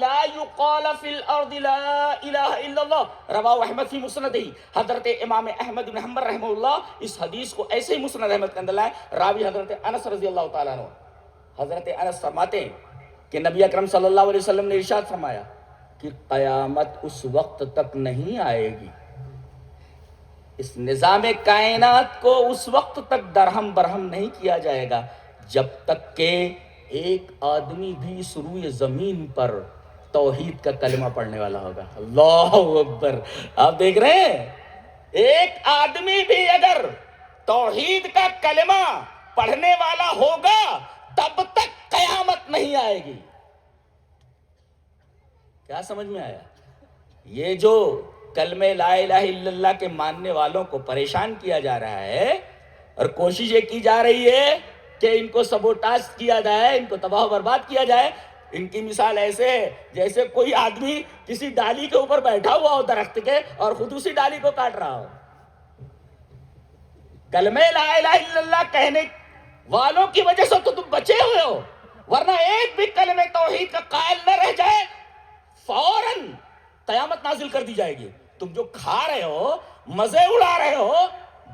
لا يقال في الارض لا الہ الا اللہ، رواہ احمد فی مسندہ۔ حضرت امام احمد بن حنبل رحمہ اللہ اس حدیث کو ایسے ہی مسند احمد کے اندر لائے، راوی حضرت انس رضی اللہ تعالیٰ عنہ۔ حضرت انس فرماتے ہیں کہ نبی اکرم صلی اللہ علیہ وسلم نے ارشاد فرمایا کہ قیامت اس وقت تک نہیں آئے گی، اس نظام کائنات کو اس وقت تک درہم برہم نہیں کیا جائے گا جب تک کہ ایک آدمی بھی اس روئے زمین پر توحید کا کلمہ پڑھنے والا ہوگا۔ اللہ اکبر! آپ دیکھ رہے ہیں، ایک آدمی بھی اگر توحید کا کلمہ پڑھنے والا ہوگا تب تک قیامت نہیں آئے گی۔ کیا سمجھ میں آیا؟ یہ جو کلمہ لا الہ الا اللہ کے ماننے والوں کو پریشان کیا جا رہا ہے اور کوشش یہ کی جا رہی ہے کہ ان کو سبوٹاژ کیا جائے، ان کو تباہ و برباد کیا جائے، ان کی مثال ایسے ہے جیسے کوئی آدمی کسی ڈالی کے اوپر بیٹھا ہوا ہو درخت کے اور خود اسی ڈالی کو کاٹ رہا ہو۔ کلمہ لا الہ الا اللہ کہنے والوں کی وجہ سے تو تم بچے ہوئے ہو، ورنہ ایک بھی کلمہ توحید کا قائل نہ رہ جائے فوراً قیامت نازل کر دی جائے گی۔ تم جو کھا رہے ہو، مزے اڑا رہے ہو،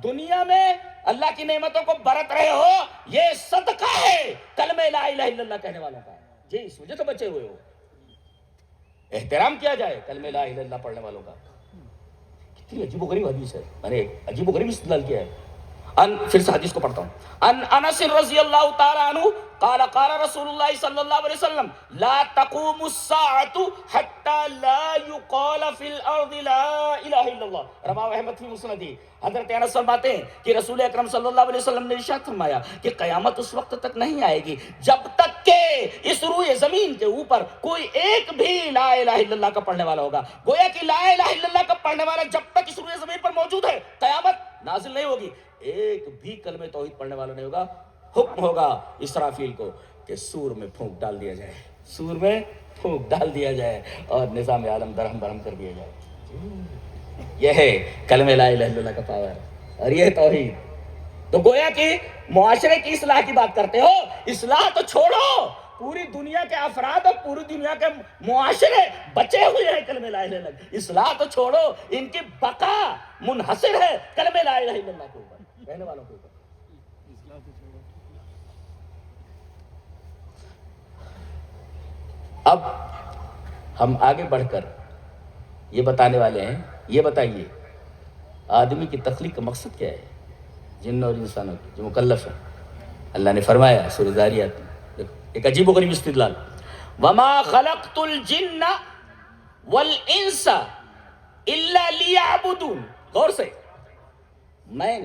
دنیا میں اللہ کی نعمتوں کو برت رہے ہو، یہ صدقہ ہے کلمہ لا الہ الا اللہ کہنے والوں کا۔ جی اس وجہ سے بچے ہوئے ہو، احترام کیا جائے کلمہ لا الہ الا اللہ پڑھنے والوں کا۔ کتنی عجیب و غریب حدیث ہے، میں نے عجیب و غریب استدلال کیا ہے۔ پھر سے حدیث کو پڑھتا ہوں۔ ان انس رضی اللہ تعالی عنہ قال قال رسول اللہ صلی اللہ علیہ وسلم لا تقوم الساعة حتى لا يقال في الارض لا الہ الا اللہ، رواه احمد فی مسندہ۔ حضرت انس فرماتے ہیں کہ رسول اکرم صلی اللہ علیہ وسلم نے ارشاد فرمایا کہ قیامت اس وقت تک نہیں آئے گی جب تک کہ اس روئے زمین کے اوپر کوئی ایک بھی لا الہ الا اللہ کا پڑھنے والا ہوگا۔ گویا کہ لا الہ الا اللہ کا پڑھنے والا جب تک اس روئے زمین پر موجود ہے قیامت نازل نہیں ہوگی۔ ایک بھی کلمہ توحید پڑھنے والا نہیں ہوگا۔ حکم ہوگا اسرافیل کو کہ سور میں پھونک ڈال دیا جائے، سور میں پھونک ڈال دیا جائے اور نظام عالم درہم برہم کر دیا جائے۔ یہ ہے کلمہ لا الہ الا اللہ کا پاور اور یہ ہے توحید۔ تو گویا کہ معاشرے کی اصلاح کی بات کرتے ہو، اصلاح تو چھوڑو، پوری دنیا کے افراد اور پوری دنیا کے معاشرے بچے ہوئے ہیں کلمہ لا الہ الا اللہ۔ اصلاح تو چھوڑو، ان کی بقا منحصر ہے کلمہ لا الہ الا اللہ کے اوپر، کہنے والوں کے اوپر۔ اب ہم آگے بڑھ کر یہ بتانے والے ہیں، یہ بتائیے آدمی کی تخلیق کا مقصد کیا ہے؟ جنوں اور انسانوں کی جو مکلف ہے، اللہ نے فرمایا سورہ ذاریات میں ایک عجیب و غریب استدلال، وَمَا خَلَقْتُ الْجِنَّ وَالْإِنسَ إِلَّا لِيَعْبُدُونَ۔ غور سے میں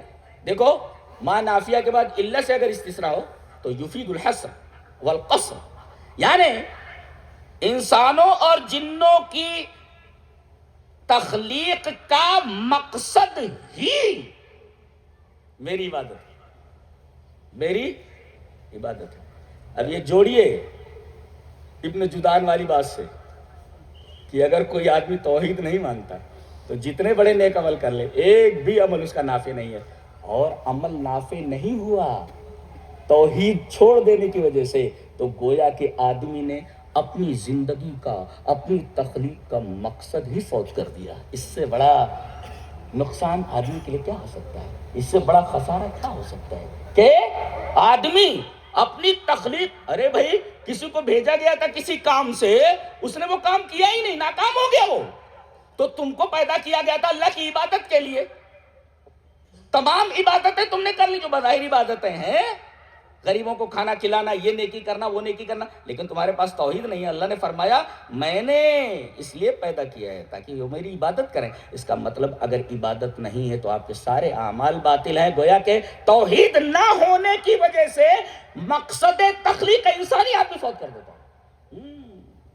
دیکھو، ما نافیہ کے بعد اللہ سے اگر استثناء ہو تو یفید الحصر والقصر، یعنی انسانوں اور جنوں کی تخلیق کا مقصد ہی میری عبادت ہے، میری عبادت ہے۔ اب یہ جوڑیے ابن جدعان والی بات سے کہ اگر کوئی آدمی توحید نہیں مانتا تو جتنے بڑے نیک عمل کر لے ایک بھی عمل اس کا نافع نہیں ہے، اور عمل نافع نہیں ہوا توحید چھوڑ دینے کی وجہ سے، تو گویا کہ آدمی نے اپنی زندگی کا، اپنی تخلیق کا مقصد ہی فوت کر دیا۔ اس سے بڑا نقصان آدمی کے لیے کیا ہو سکتا ہے؟ اس سے بڑا خسارہ کیا ہو سکتا ہے کہ آدمی اپنی تخلیق، ارے بھائی کسی کو بھیجا گیا تھا کسی کام سے، اس نے وہ کام کیا ہی نہیں، ناکام ہو گیا وہ، تو تم کو پیدا کیا گیا تھا اللہ کی عبادت کے لیے، تمام عبادتیں تم نے کر لی جو بظاہر عبادتیں ہیں، غریبوں کو کھانا کھلانا، یہ نیکی کرنا، وہ نیکی کرنا، لیکن تمہارے پاس توحید نہیں ہے۔ اللہ نے فرمایا میں نے اس لیے پیدا کیا ہے تاکہ وہ میری عبادت کریں۔ اس کا مطلب اگر عبادت نہیں ہے تو آپ کے سارے اعمال باطل ہیں۔ گویا کہ توحید نہ ہونے کی وجہ سے مقصد تخلیق انسانی آپ کو فوت کر دیتا ہے،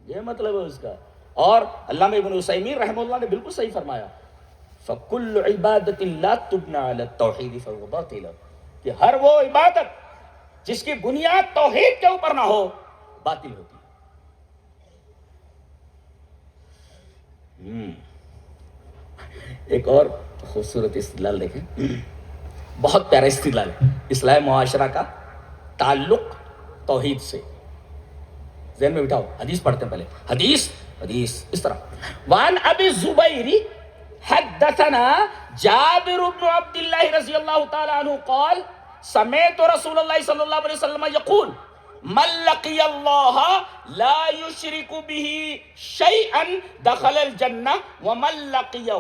یہ مطلب ہے اس کا۔ اور علامہ ابن عثیمین رحمہ اللہ نے بالکل صحیح فرمایا، فَكُلُّ عِبَادَةٍ لَا تُبْنَى عَلَى التَّوْحِيدِ فَهُوَ بَاطِلٌ، کہ ہر وہ عبادت جس کی بنیاد توحید کے اوپر نہ ہو باطل ہوتی ہے۔ ایک اور خوبصورت استدلال دیکھیں، بہت پیارا استدلال ہے، اصلاح معاشرہ کا تعلق توحید سے۔ ذہن میں بٹھاؤ، حدیث پڑھتے ہیں پہلے۔ حدیث اس طرح، وعن ابی الزبیر حدثنا جابر بن عبد اللہ رضی اللہ تعالی عنہ قال سمعت رسول اللہ صلی اللہ علیہ وسلم یقول من لقی اللہ لا یشرک به شیئا دخل الجنہ ومن لقیہ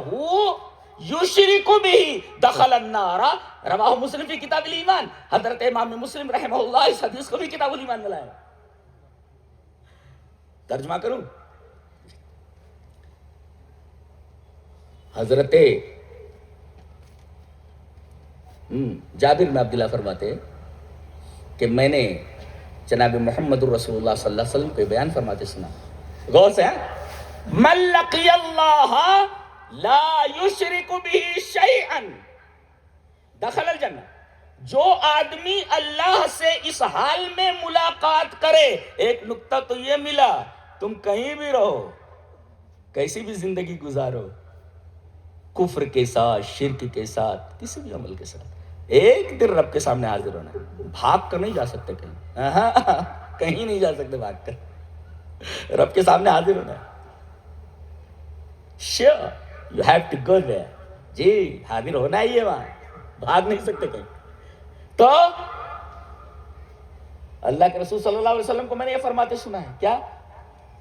یشرک به دخل النار، رواہ مسلم فی کتاب الایمان۔ حضرت امام مسلم رحمہ اللہ اس حدیث کو بھی کتاب الایمان میں لایا۔ ترجمہ کروں، حضرت جابر بن عبداللہ فرماتے کہ میں نے جناب محمد الرسول اللہ صلی اللہ علیہ وسلم کو بیان فرماتے سنا، غور سے من لقی اللہ لا یشرک به شیئا دخل الجنہ، جو آدمی اللہ سے اس حال میں ملاقات کرے، ایک نکتہ تو یہ ملا، تم کہیں بھی رہو، کیسی بھی زندگی گزارو، کفر کے ساتھ، شرک کے ساتھ، کسی بھی عمل کے ساتھ، ایک دن رب کے سامنے حاضر ہونا ہے۔ بھاگ کر نہیں جا سکتے کہیں، کہیں نہیں جا سکتے بھاگ کر، رب کے سامنے حاضر ہونا ہے۔ sure you have to go there، جی حاضر ہونا ہی ہے وہاں، بھاگ نہیں سکتے کہیں۔ تو اللہ کے رسول صلی اللہ علیہ وسلم کو میں نے یہ فرماتے سنا ہے، کیا؟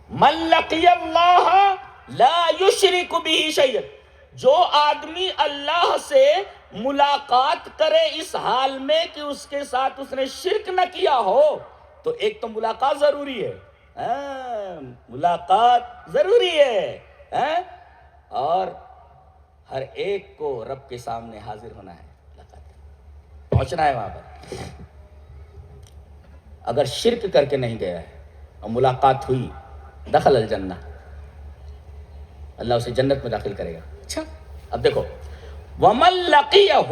من لقی اللہ لا یشرک به شیئا، جو آدمی اللہ سے ملاقات کرے اس حال میں کہ اس کے ساتھ اس نے شرک نہ کیا ہو، تو ایک تو ملاقات ضروری ہے، ملاقات ضروری ہے، اور ہر ایک کو رب کے سامنے حاضر ہونا ہے، پہنچنا ہے وہاں پر۔ اگر شرک کر کے نہیں گیا ہے اور ملاقات ہوئی، دخل الجنہ، اللہ اسے جنت میں داخل کرے گا۔ اچھا اب دیکھو، وَمَن لَقِيَهُ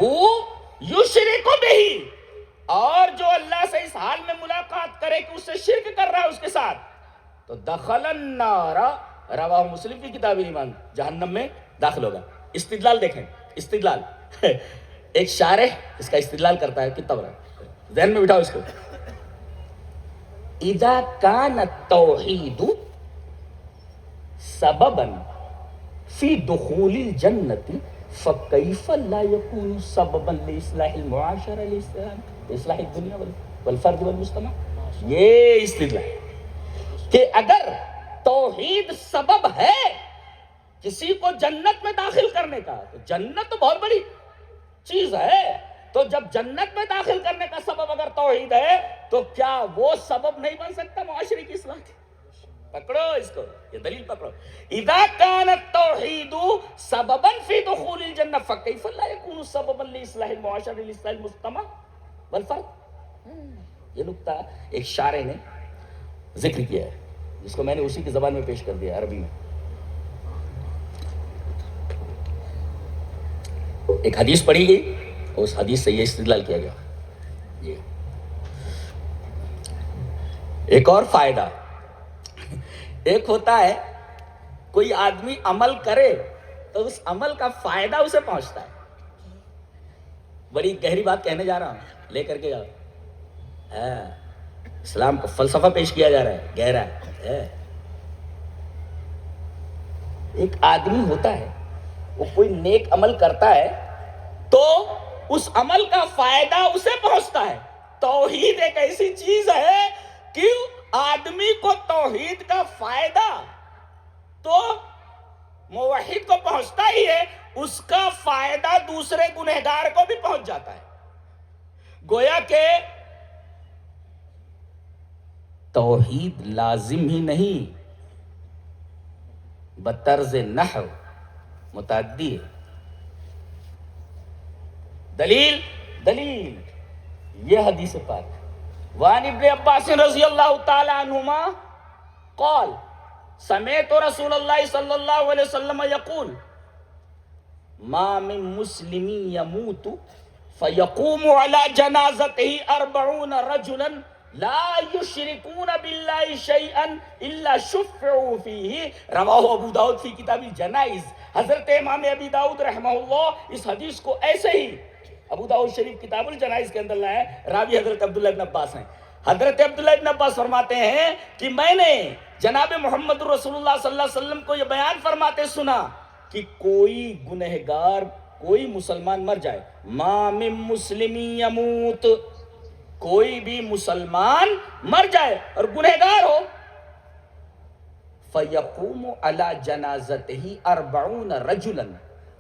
يُشْرِكُ بِهِ، اور جو اللہ سے اس حال میں ملاقات کرے کہ اس سے شرک کر رہا ہے اس کے ساتھ، تو دخل النار، رواہ مسلم کی کتاب ایمان، جہنم میں داخل ہوگا۔ استدلال دیکھیں، استدلال ایک شارح اس کا استدلال کرتا ہے، کتنا بڑا، ذہن میں بٹھاؤ اس کو۔ اذا كان التوحید سببا فی دخول الجنت فکیف لا یکون سببا لاصلاح المعاشرہ، لاصلاح الدنیا والفرد والمجتمع۔ یہ استدلال کہ اگر توحید سبب ہے کسی کو جنت میں داخل کرنے کا، تو جنت تو بہت بڑی چیز ہے، تو جب جنت میں داخل کرنے کا سبب اگر توحید ہے تو کیا وہ سبب نہیں بن سکتا معاشرے کی اصلاح کی؟ پکڑو اس کو، یہ دلیل پکڑو۔ اذا كان التوحید سببا فی دخول الجنہ فکیف لا یکون سببا لاصلاح المعاشرہ لاصلاح المجتمع والفرد۔ یہ نکتہ ایک شارح نے ذکر کیا ہے، جس کو میں نے اسی کی زبان میں پیش کر دیا عربی میں۔ ایک حدیث پڑھی گئی، اس حدیث سے یہ استدلال کیا گیا۔ یہ ایک اور فائدہ، ایک ہوتا ہے کوئی آدمی عمل کرے تو اس عمل کا فائدہ اسے پہنچتا ہے۔ بڑی گہری بات کہنے جا رہا ہوں، لے کر کے جاؤ۔ اسلام کو فلسفہ پیش کیا جا رہا ہے، گہرا ہے۔ ایک آدمی ہوتا ہے، وہ کوئی نیک عمل کرتا ہے تو اس عمل کا فائدہ اسے پہنچتا ہے۔ توحید ایک ایسی چیز ہے کہ آدمی کو توحید کا فائدہ تو موحد کو پہنچتا ہی ہے، اس کا فائدہ دوسرے گنہگار کو بھی پہنچ جاتا ہے۔ گویا کہ توحید لازم ہی نہیں، بطرز نحو متعدی ہے۔ دلیل یہ حدیث پاک، وعن ابن عباس رضی اللہ تعالی عنہما قال سمعت رسول اللہ صلی اللہ علیہ وسلم یقول ما من مسلم يموت فيقوم على جنازته 40 رجلا لا يشركون بالله شيئا الا شفعوا فيه، رواہ ابو داؤد فی کتاب الجنائز۔ حضرت امام ابی داؤد رحمہ اللہ اس حدیث کو ایسے ہی ابو داؤد شریف کتاب الجنائز کے اندر لائے، راوی حضرت عبداللہ ابن عباس ہیں۔ حضرت عبداللہ ابن عباس فرماتے ہیں کہ میں نے جناب محمد رسول اللہ صلی اللہ علیہ وسلم کو یہ بیان فرماتے سنا کہ کوئی گنہگار، کوئی مسلمان مر جائے، ما من مسلم یموت، کوئی بھی مسلمان مر جائے اور گنہگار ہو، فیقوم علی جنازتہ 40 رجلا،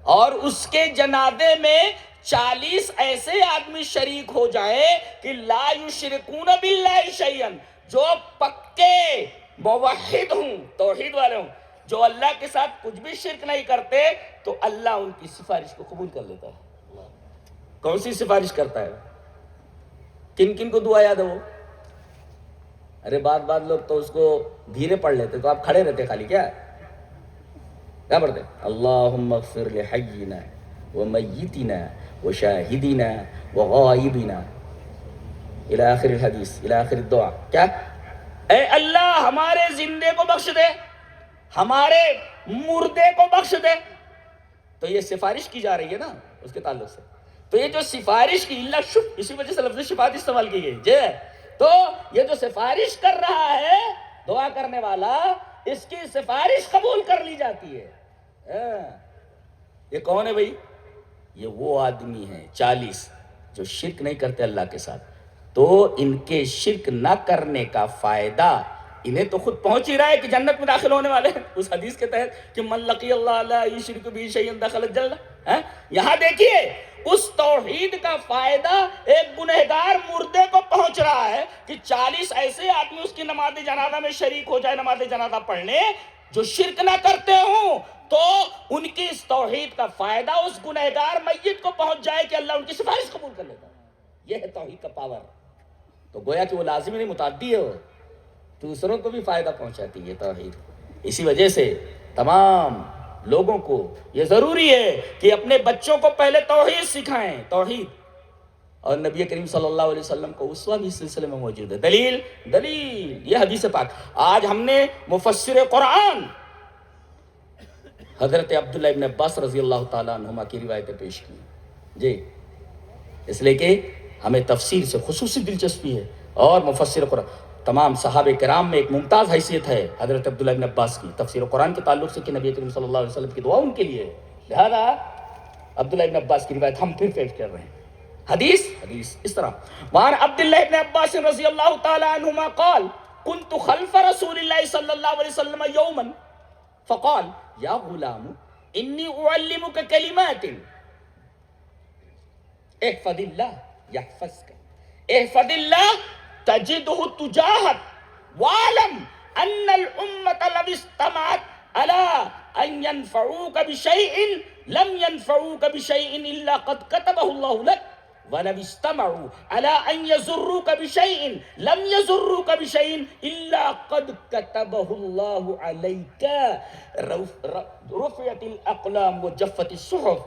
اور اس کے جنازے میں 40 ایسے آدمی شریک ہو جائے کہ لا یشرکون باللہ شیئا، جو پکے موحد ہوں، توحید والے ہوں، جو اللہ کے ساتھ کچھ بھی شرک نہیں کرتے، تو اللہ ان کی سفارش کو قبول کر لیتا ہے۔ کون سی سفارش کرتا ہے؟ کن کن کو دعا یاد ہے وہ؟ ارے بعض لوگ تو اس کو دھیرے پڑھ لیتے، تو آپ کھڑے رہتے خالی کیا پڑھتے؟ اللہم اغفر لحینا ومیتنا وشاہدنا وغائبنا الى آخر الحدیث، الى آخر الدعا۔ کیا؟ اے اللہ ہمارے زندے کو بخش دے، ہمارے مردے کو بخش دے۔ تو یہ سفارش کی جا رہی ہے نا اس کے تعلق سے، تو یہ جو سفارش کی اللہ شف، اسی وجہ سے لفظ شفاعت استعمال کی گئی جی، تو یہ جو سفارش کر رہا ہے دعا کرنے والا، اس کی سفارش قبول کر لی جاتی ہے۔ یہ کون ہے بھائی؟ یہ وہ آدمی ہیں 40 جو شرک نہیں کرتے اللہ کے ساتھ، تو ان کے شرک نہ کرنے کا فائدہ انہیں تو خود پہنچ ہی رہا ہے کہ جنت میں داخل ہونے والے ہیں اس حدیث کے تحت کہ من لقی اللہ لا یشرک بہ شیئا دخل الجنہ۔ یہاں دیکھیے اس توحید کا فائدہ ایک گنہگار مردے کو پہنچ رہا ہے کہ 40 ایسے آدمی اس کی نماز جنازہ میں شریک ہو جائے، نماز جنازہ پڑھنے، جو شرک نہ کرتے ہوں، تو ان کی اس توحید کا فائدہ اس گنہگار میت کو پہنچ جائے کہ اللہ ان کی سفارش قبول کر لیتا ہے۔ یہ ہے توحید کا پاور۔ تو گویا کہ وہ لازمی نہیں، متعدی ہے، وہ دوسروں کو بھی فائدہ پہنچاتی ہے توحید۔ اسی وجہ سے تمام لوگوں کو یہ ضروری ہے کہ اپنے بچوں کو پہلے توحید سکھائیں، توحید، اور نبی کریم صلی اللہ علیہ وسلم کو اسوہ بھی اس سلسلے میں موجود ہے۔ دلیل یہ حدیث پاک۔ آج ہم نے مفسر قرآن حضرت عبداللہ ابن عباس رضی اللہ تعالیٰ عنہما کی روایتیں پیش کی جی، اس لیے کہ ہمیں تفسیر سے خصوصی دلچسپی ہے، اور مفسر قرآن تمام صحابہ کرام میں ایک ممتاز حیثیت ہے حضرت عبداللہ ابن عباس کی تفسیر قرآن کے تعلق سے کہ نبی کریم صلی اللہ علیہ وسلم کی دعا ان کے لیے ہے، لہذا عبداللہ ابن عباس کی روایت ہم پھر پیش کر رہے ہیں۔ حدیث اس طرح، وعن عبداللہ ابن عباس رضی اللہ تعالی عنہما قال كنت خلف رسول اللہ صلی اللہ علیہ وسلم یوما فقال یا غلام انی اعلمک کلمات احفظ اللہ یحفظک، احفظ اللہ تجدہ تجاہک، وعلم ان الامت لو استمعت على ان ينفعوك بشيء لم ينفعوك بشيء الا قد كتبه الله لك، ولو استمعوا على ان يضروك بشيء لم يضروك بشيء الا قد كتبه الله عليك، رفعت الاقلام وجفت الصحف،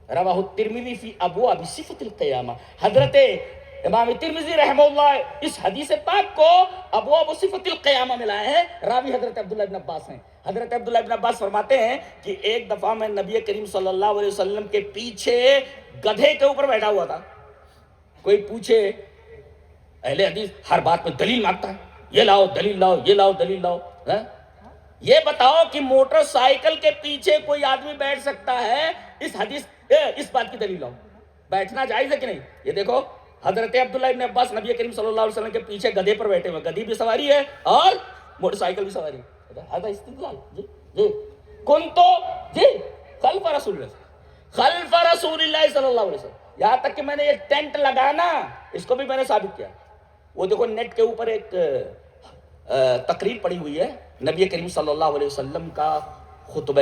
رواہ الترمذی فی ابواب صفۃ القیامہ۔ حضرت امام ترمذی رحمہ اللہ اس حدیث پاک کو ابواب صفۃ القیامہ میں لائے ہیں، راوی حضرت عبداللہ ابن عباس ہیں۔ حضرت عبداللہ ابن عباس فرماتے ہیں کہ ایک دفعہ میں نبی کریم صلی اللہ علیہ وسلم کے پیچھے گدھے کے اوپر بیٹھا ہوا تھا۔ کوئی پوچھے، اہل حدیث ہر بات میں دلیل مانگتا ہے، یہ لاؤ دلیل لاؤ، یہ لاؤ دلیل لاؤ، یہ بتاؤ کہ موٹر سائیکل کے پیچھے کوئی آدمی بیٹھ سکتا ہے، اس بات کی دلیل لاؤ، بیٹھنا جائز ہے کہ نہیں؟ یہ دیکھو حضرت عبداللہ ابن عباس نبی کریم صلی اللہ علیہ وسلم کے پیچھے گدھے پر بیٹھے ہوئے، گدھی بھی سواری ہے اور موٹر سائیکل بھی سواری ہے، ہذا استدلال جی کنتو جی خلف رسول اللہ صلی اللہ علیہ وسلم، یہاں تک کہ میں نے ایک ٹینٹ لگانا اس کو بھی میں نے ثابت کیا۔ وہ دیکھو نیٹ کے اوپر ایک تقریر پڑی ہوئی ہے نبی کریم صلی اللہ علیہ وسلم کا خطبہ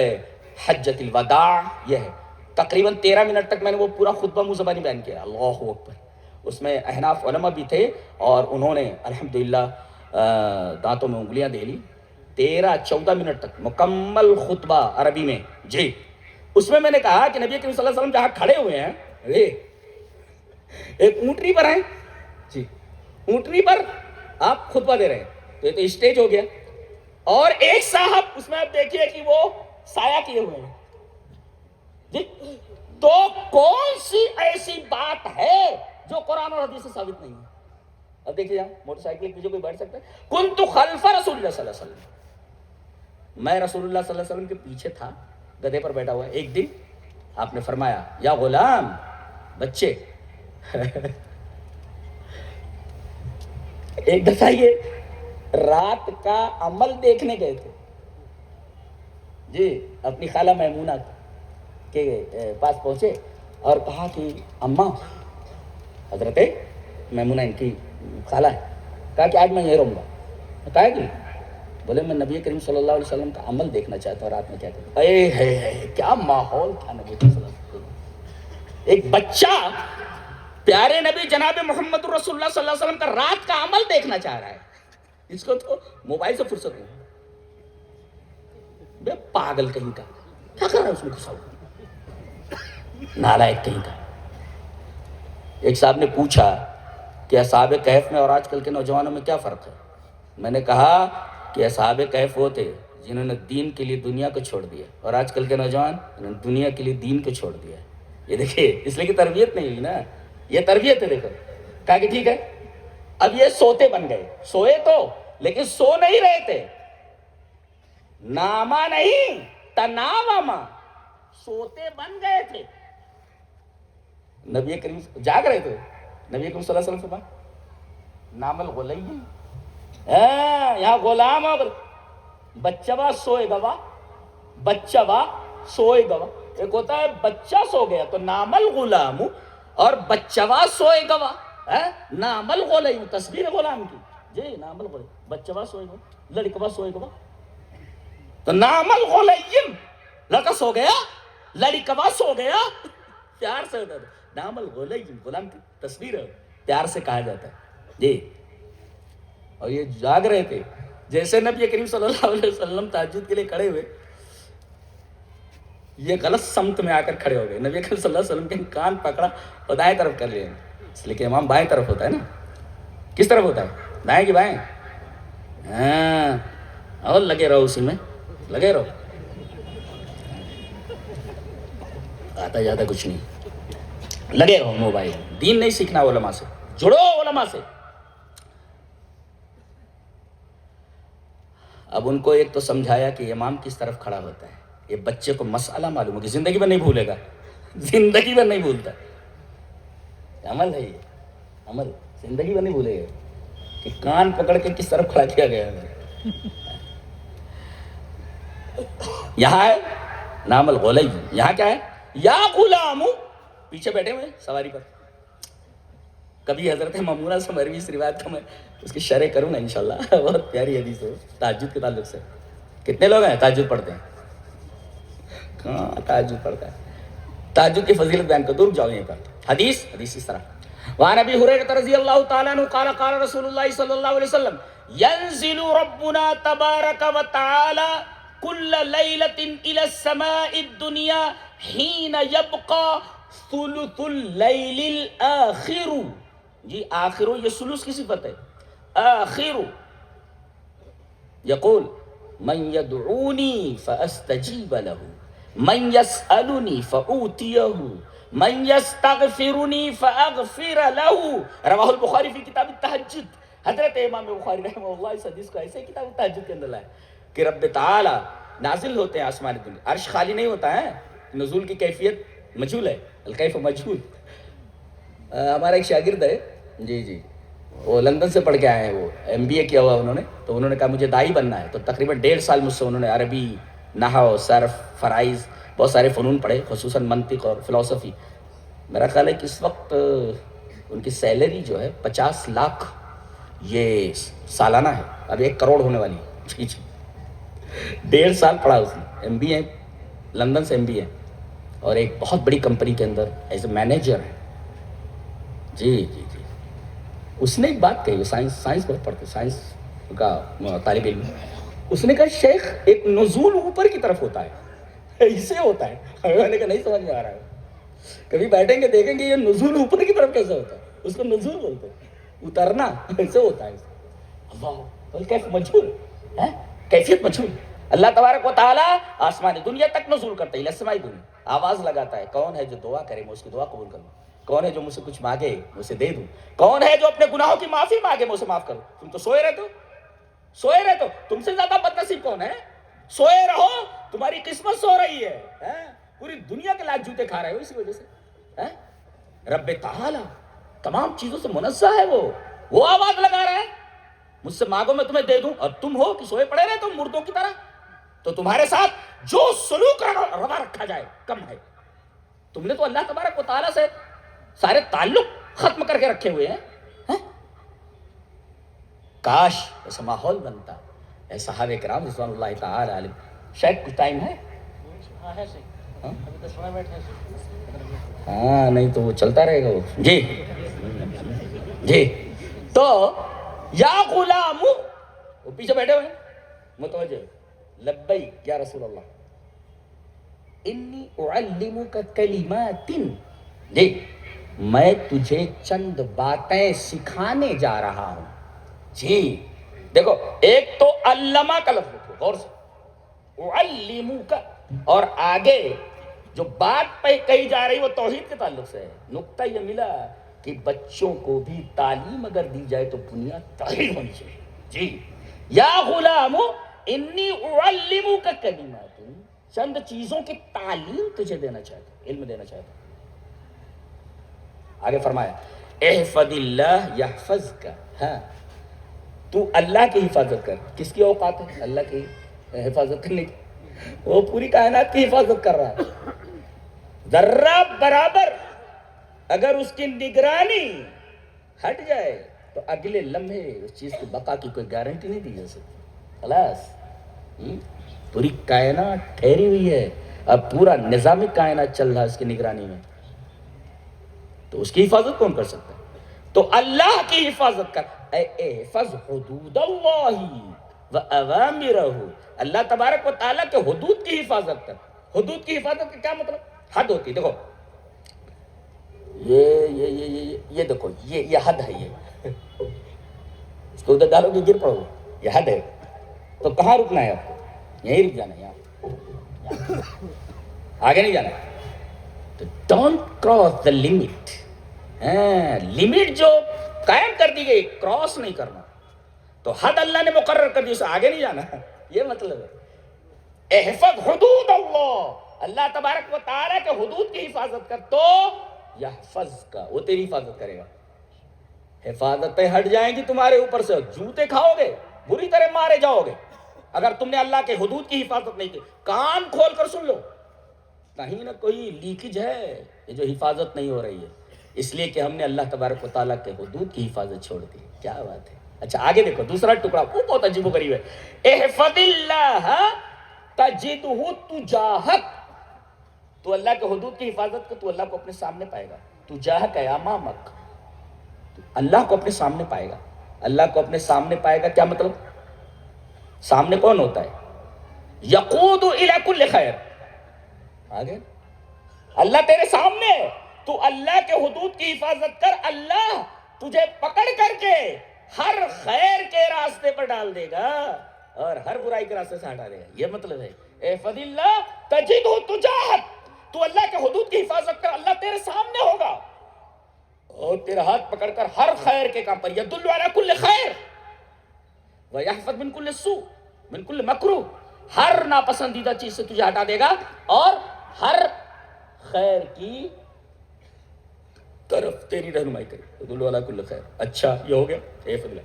حجۃ الوداع یہ ہے. تقریباً 13 منٹ تک میں نے وہ پورا خطبہ منہ زبانی بیان کیا. اللہ اکبر. اس میں احناف علماء بھی تھے اور انہوں نے الحمدللہ دانتوں میں انگلیاں دے لی. 13-14 منٹ تک مکمل خطبہ عربی میں. جی اس میں نے کہا کہ نبی کریم صلی اللہ علیہ وسلم جہاں کھڑے ہوئے ہیں ایک اونٹنی پر ہیں. جی اونٹنی پر آپ خطبہ دے رہے ہیں تو یہ تو اسٹیج ہو گیا. اور ایک صاحب اس میں آپ دیکھیے کہ وہ سایہ کیے ہوئے ہیں. جی تو کون سی ایسی بات ہے جو قرآن اور حدیث سے ثابت نہیں ہے؟ اب دیکھیے یہاں موٹر سائیکل کے پیچھے کوئی بیٹھ سکتا ہے. کنت خلف رسول اللہ صلی اللہ علیہ وسلم, میں رسول اللہ صلی اللہ علیہ وسلم کے پیچھے تھا, گدھے پر بیٹھا ہوا ہے. ایک دن آپ نے فرمایا یا غلام, بچے. ایک دفعہ یہ رات کا عمل دیکھنے گئے تھے جی, اپنی خالہ میمونہ کے پاس پہنچے اور کہا کہ اماں, حضرت میمونہ ان کی خالہ ہے, کہا کہ آج میں یہ رہوں گا. کہا کہ بولے میں نبی کریم صلی اللہ علیہ وسلم کا عمل دیکھنا چاہتا ہوں رات میں کیا کروں. کیا ماحول تھا نبی کریم صلی اللہ علیہ وسلم. ایک بچہ پیارے نبی جناب محمد رسول اللہ صلی اللہ علیہ وسلم کا رات کا عمل دیکھنا چاہ رہا ہے. اس کو تو موبائل سے فرصت نہیں. بے پاگل کہیں کا, کیا کر رہا ہے اس میں گھسا ہوا, نالائق کہیں کا. ایک صاحب نے پوچھا کہ اصحاب کہف میں اور آج کل کے نوجوانوں میں کیا فرق ہے. میں نے کہا کہ اصحاب کہف وہ تھے جنہوں نے دین کے لیے دنیا کو چھوڑ دیا, اور آج کل کے نوجوان انہوں نے دنیا کے لیے دین کو چھوڑ دیا. یہ دیکھیے اس لیے کہ تربیت نہیں ہوئی نا, یہ تربیت ہے. دیکھو کہا کہ ٹھیک ہے, اب یہ سوتے بن گئے. سوئے تو لیکن سو نہیں رہے تھے, ناما نہیں تناما, سوتے بن گئے تھے. نبی کریم جاگ رہے تھے. نبی کریم صلی اللہ علیہ وسلم سے نام الغلیم, یہاں غلام بچہ سوئے گوا, بچہ سوئے گوا. ایک ہوتا ہے بچہ سو گیا تو نام الغلام, اور بچہ سوئے گوا نام الغلیم, تصویر غلام کی. جی نام الغلیم, بچہ سوئے گوا, لڑکا سوئے گوا تو نام الغلیم. لڑکا سو گیا, لڑکا سو گیا, پیار سے ہوتا تھا. نام الغلیم, غلام کی تصویر ہے, پیار سے کہا جاتا ہے. جی اور یہ جاگ رہے تھے. جیسے نبی کریم صلی اللہ علیہ وسلم تہجد کے لیے کھڑے ہوئے, یہ غلط سمت میں آ کر کھڑے ہو گئے. نبی کریم صلی اللہ علیہ وسلم کے کان پکڑا اور دائیں طرف کر لیا, اس لیے کہ امام بائیں طرف ہوتا ہے نا. کس طرف ہوتا ہے, دائیں کہ بائیں؟ ہاں, اور لگے رہو اسی میں, لگے رہو, آتا جاتا کچھ نہیں, لگے رہو موبائل. دین نہیں سیکھنا علماء سے, جڑو علماء سے. اب ان کو ایک تو سمجھایا کہ امام کس طرف کھڑا ہوتا ہے. یہ بچے کو مسئلہ معلوم ہو کہ زندگی میں نہیں بھولے گا, زندگی میں نہیں بھولتا. عمل ہے یہ, عمل زندگی میں نہیں بھولے گا کہ کان پکڑ کے کس طرف کھڑا کیا گیا ہے. یہاں ہے نام الغلیم, یہاں کیا ہے یا غلام, پیچھے بیٹھے ہوئے سواری پر. کبھی حضرت ممونہ سے مروی اس روایت کا میں اس کی شرح کروں نا انشاءاللہ, بہت پیاری حدیث ہے تہجد کے تعلق سے. کتنے لوگ ہیں تہجد پڑھتے ہیں؟ کہاں تہجد پڑھتا ہے. تہجد کی فضیلت بیان کر دور جاؤ یہیں پر. حدیث اس طرح, وعن ابی ہریرہ رضی اللہ تعالیٰ عنہ قال قال رسول اللہ صلی اللہ علیہ وسلم ينزل ربنا تبارک و تعالی كل لیلۃ الى السماء الدنیا حین یبقى ثلث اللیل الاخر. جی آخر, یہ ثلث کی صفت ہے. آخر یقول من یدعونی فاستجیب له, من یسألنی فأوتیہ, من یستغفرنی فاغفر له. رواہ البخاری فی کتاب التہجد. حضرت امام بخاری رحمہ اللہ اس حدیث کو ایسے کتاب التہجد کے اندر لائے کہ رب تعالی نازل ہوتے ہیں آسمان دنیا, عرش خالی نہیں ہوتا ہے, نزول کی کیفیت مجہول ہے, الکیف مجہول. ہمارا ایک شاگرد ہے جی وہ لندن سے پڑھ کے آئے ہیں, وہ MBA کیا ہوا انہوں نے, تو انہوں نے کہا مجھے دائی بننا ہے. تو تقریباً 1.5 سال مجھ سے انہوں نے عربی, نحو, صرف, فرائض, بہت سارے فنون پڑھے, خصوصاً منطق اور فلسفی. میرا خیال ہے کہ اس وقت ان کی سیلری جو ہے 50 لاکھ یہ سالانہ ہے، اب 1 کروڑ ہونے والی ہے. جی جی 1.5 سال پڑھا اس نے، MBA ہے، لندن سے MBA ہے، اور ایک بہت بڑی کمپنی کے اندر ایز اے مینیجر ہے. جی جی جی اس نے ایک بات کہی، وہ سائنس بہت پڑھتے، سائنس کا طالب علم. اس نے کہا شیخ ایک نزول اوپر کی طرف ہوتا ہے، اسے ہوتا ہے. میں نے کہا نہیں سمجھ میں آ رہا ہے. کبھی بیٹھیں گے دیکھیں گے یہ نزول اوپر کی طرف کیسے ہوتا ہے، اس کو نزول بولتے ہیں، اترنا ایسے ہوتا ہے. اللہ کیف مجھول ہے، کیفیت مجھول. اللہ تبارک و تعالیٰ آسمانی دنیا تک نزول کرتا ہے، السمائی دنیا، آواز لگاتا ہے کون ہے جو دعا کرے میں اس کی دعا قبول کروں، کون ہے جو مجھ سے کچھ مانگے میں اسے دے دوں، کون ہے جو اپنے گناہوں کی معافی مانگے میں اسے معاف کروں. تم تو سوئے رہتے ہو، سوئے رہتے ہو. تم سے زیادہ بدنصیب کون ہے؟ سوئے رہو، تمہاری قسمت سو رہی ہے. پوری دنیا کے لاکھ جوتے کھا رہے ہو اسی وجہ سے. رب تعالی تمام چیزوں سے منزہ ہے، وہ آواز لگا رہا ہے مجھ سے مانگو میں تمہیں دے دوں، اور تم ہو کہ سوئے پڑے رہے تم مردوں کی طرح. تو تمہارے ساتھ جو سلوک روا رکھا جائے کم ہے. تم نے تو اللہ تبارک و تعالیٰ سے سارے تعلق ختم کر کے رکھے ہوئے ہیں. کاش ایسا ماحول بنتا. اے صحابہ کرام رضوان اللہ تعالی علیہ. شاید کچھ ٹائم ہے؟ ہاں نہیں تو وہ چلتا رہے گا وہ. جی جی تو یا غلام، وہ پیچھے بیٹھے ہوئے متوجہ، لبیک یا رسول اللہ، انی اعلمک کلمات. جی میں تجھے چند باتیں سکھانے جا رہا ہوں. جی دیکھو ایک تو علمہ کا لفظ ہے، غور سے اعلمک، اور آگے جو بات پہ کہی جا رہی وہ توحید کے تعلق سے ہے. نقطہ یہ ملا کہ بچوں کو بھی تعلیم اگر دی جائے تو بنیاد توحید ہونی چاہیے. جی یا غلام انی اعلمک کلمات، چند چیزوں کی تعلیم تجھے دینا چاہتا ہوں، علم دینا چاہتا ہوں. آگے فرمایا احفظ اللہ یحفظک. ہاں تو اللہ کی حفاظت کر. کس کی اوقات ہے اللہ کی حفاظت کرنے کی؟ وہ پوری کائنات کی حفاظت کر رہا ہے. ذرہ برابر اگر اس کی نگرانی ہٹ جائے تو اگلے لمحے اس چیز کی بقا کی کوئی گارنٹی نہیں دی جا سکتی. خلاص پوری کائنات ٹھہری ہوئی ہے، اب پورا نظام کائنات چل رہا ہے اس کی نگرانی میں، تو اس کی حفاظت کون کر سکتا ہے؟ تو اللہ کی حفاظت کر. احفظ حدود اللہ و اوامرہ، اللہ تبارک و تعالیٰ کے حدود کی حفاظت کر. حدود کی حفاظت کا کیا مطلب؟ حد ہوتی، دیکھو یہ دیکھو یہ حد ہے، یہ اس کو ادھر ڈالو گے گر پڑو، یہ حد ہے. تو کہاں رکنا ہے آپ کو؟ یہیں رک جانا ہے، یہاں آگے نہیں جانا. تو don't cross the limit. Limit جو قائم کر دی گئی کراس نہیں کرنا. تو حد اللہ نے مقرر کر دی، اسے آگے نہیں جانا، یہ مطلب ہے. احفظ حدود اللہ، اللہ تبارک و تعالیٰ کے حدود کی حفاظت کر تو یحفظ کا، وہ تیری حفاظت کرے گا. حفاظتیں ہٹ جائیں گی تمہارے اوپر سے، جوتے کھاؤ گے، بری طرح مارے جاؤ گے اگر تم نے اللہ کے حدود کی حفاظت نہیں کی. کان کھول کر سن لو، کہیں نہ کوئی لیکیج ہے یہ جو حفاظت نہیں ہو رہی ہے، اس لیے کہ ہم نے اللہ تبارک و تعالیٰ کے حدود کی حفاظت چھوڑ دی. کیا بات ہے. اچھا آگے دیکھو دوسرا ٹکڑا، وہ بہت عجیب و غریب ہے. احفظ اللہ تجدہ تجاہک. تو اللہ کے حدود کی حفاظت کر تو اللہ کو اپنے سامنے پائے گا. تجاہک ہے امامک، اللہ کو اپنے سامنے پائے گا. اللہ کو اپنے سامنے پائے گا کیا مطلب؟ سامنے کون ہوتا ہے؟ یقود الی کل خیر. آگے اللہ تیرے سامنے، تو اللہ کے حدود کی حفاظت کر، اللہ تجھے پکڑ کر کے ہر خیر کے راستے پر ڈال دے گا اور ہر برائی کے راستے سے ہٹا دے گا. یہ مطلب ہے احفظ اللہ تجدہ تجاہک. تو اللہ کے حدود کی حفاظت کر، اللہ تیرے سامنے ہوگا اور تیرا ہاتھ پکڑ کر ہر خیر کے کام پر، یدل علی کل خیر ویحفظ من کل سوء من کل مکروہ، ہر ناپسندیدہ چیز سے تجھے ہٹا دے گا اور ہر خیر کی طرف تیری رہنمائی کرے. یدل علی کل خیر. اچھا یہ ہو گیا احفظ اللہ.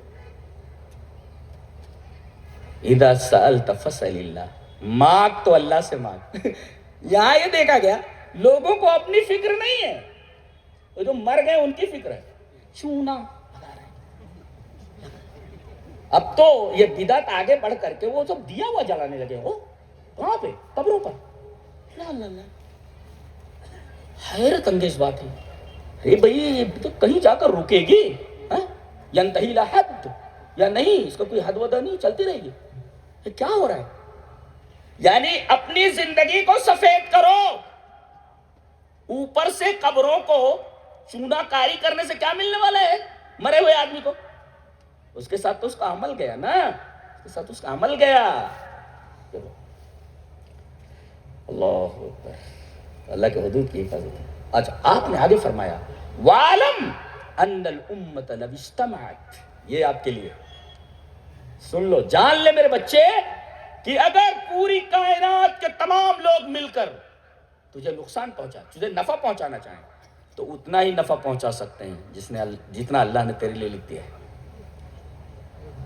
اذا سألت فاسأل اللہ، مانگ تو اللہ سے مانگ. یہاں یہ دیکھا گیا لوگوں کو اپنی فکر نہیں ہے، وہ جو مر گئے ان کی فکر ہے. چونا اب تو یہ بدعت آگے بڑھ کر کے وہ سب دیا ہوا جلانے لگے ہو. کہاں پہ؟ قبروں پر. لا لا لا، حیرت انگیز بات ہے. ارے بھائی یہ تو کہیں جا کر رکے گی؟ ینتہی لا حد، یا نہیں اس کا کوئی حد ودا نہیں، چلتی رہے گی؟ یہ کیا ہو رہا ہے؟ یعنی اپنی زندگی کو سفید کرو، اوپر سے قبروں کو چونا کاری کرنے سے کیا ملنے والا ہے مرے ہوئے آدمی کو؟ اس کے ساتھ تو اس کا عمل گیا نا، اس کے ساتھ اس کا عمل گیا. اللہ اکبر، اللہ کے حدود کی حفاظت ہے. اچھا آپ نے آگے فرمایا وَعَلَمْ أَنَّ الْأُمَّةَ لَوِ اجْتَمَعَتْ، یہ آپ کے لیے سن لو، جان لے میرے بچے کہ اگر پوری کائنات کے تمام لوگ مل کر تجھے نقصان پہنچا، تجھے نفع پہنچانا چاہیں تو اتنا ہی نفع پہنچا سکتے ہیں جتنا اللہ نے تیرے لیے لکھ دیا ہے.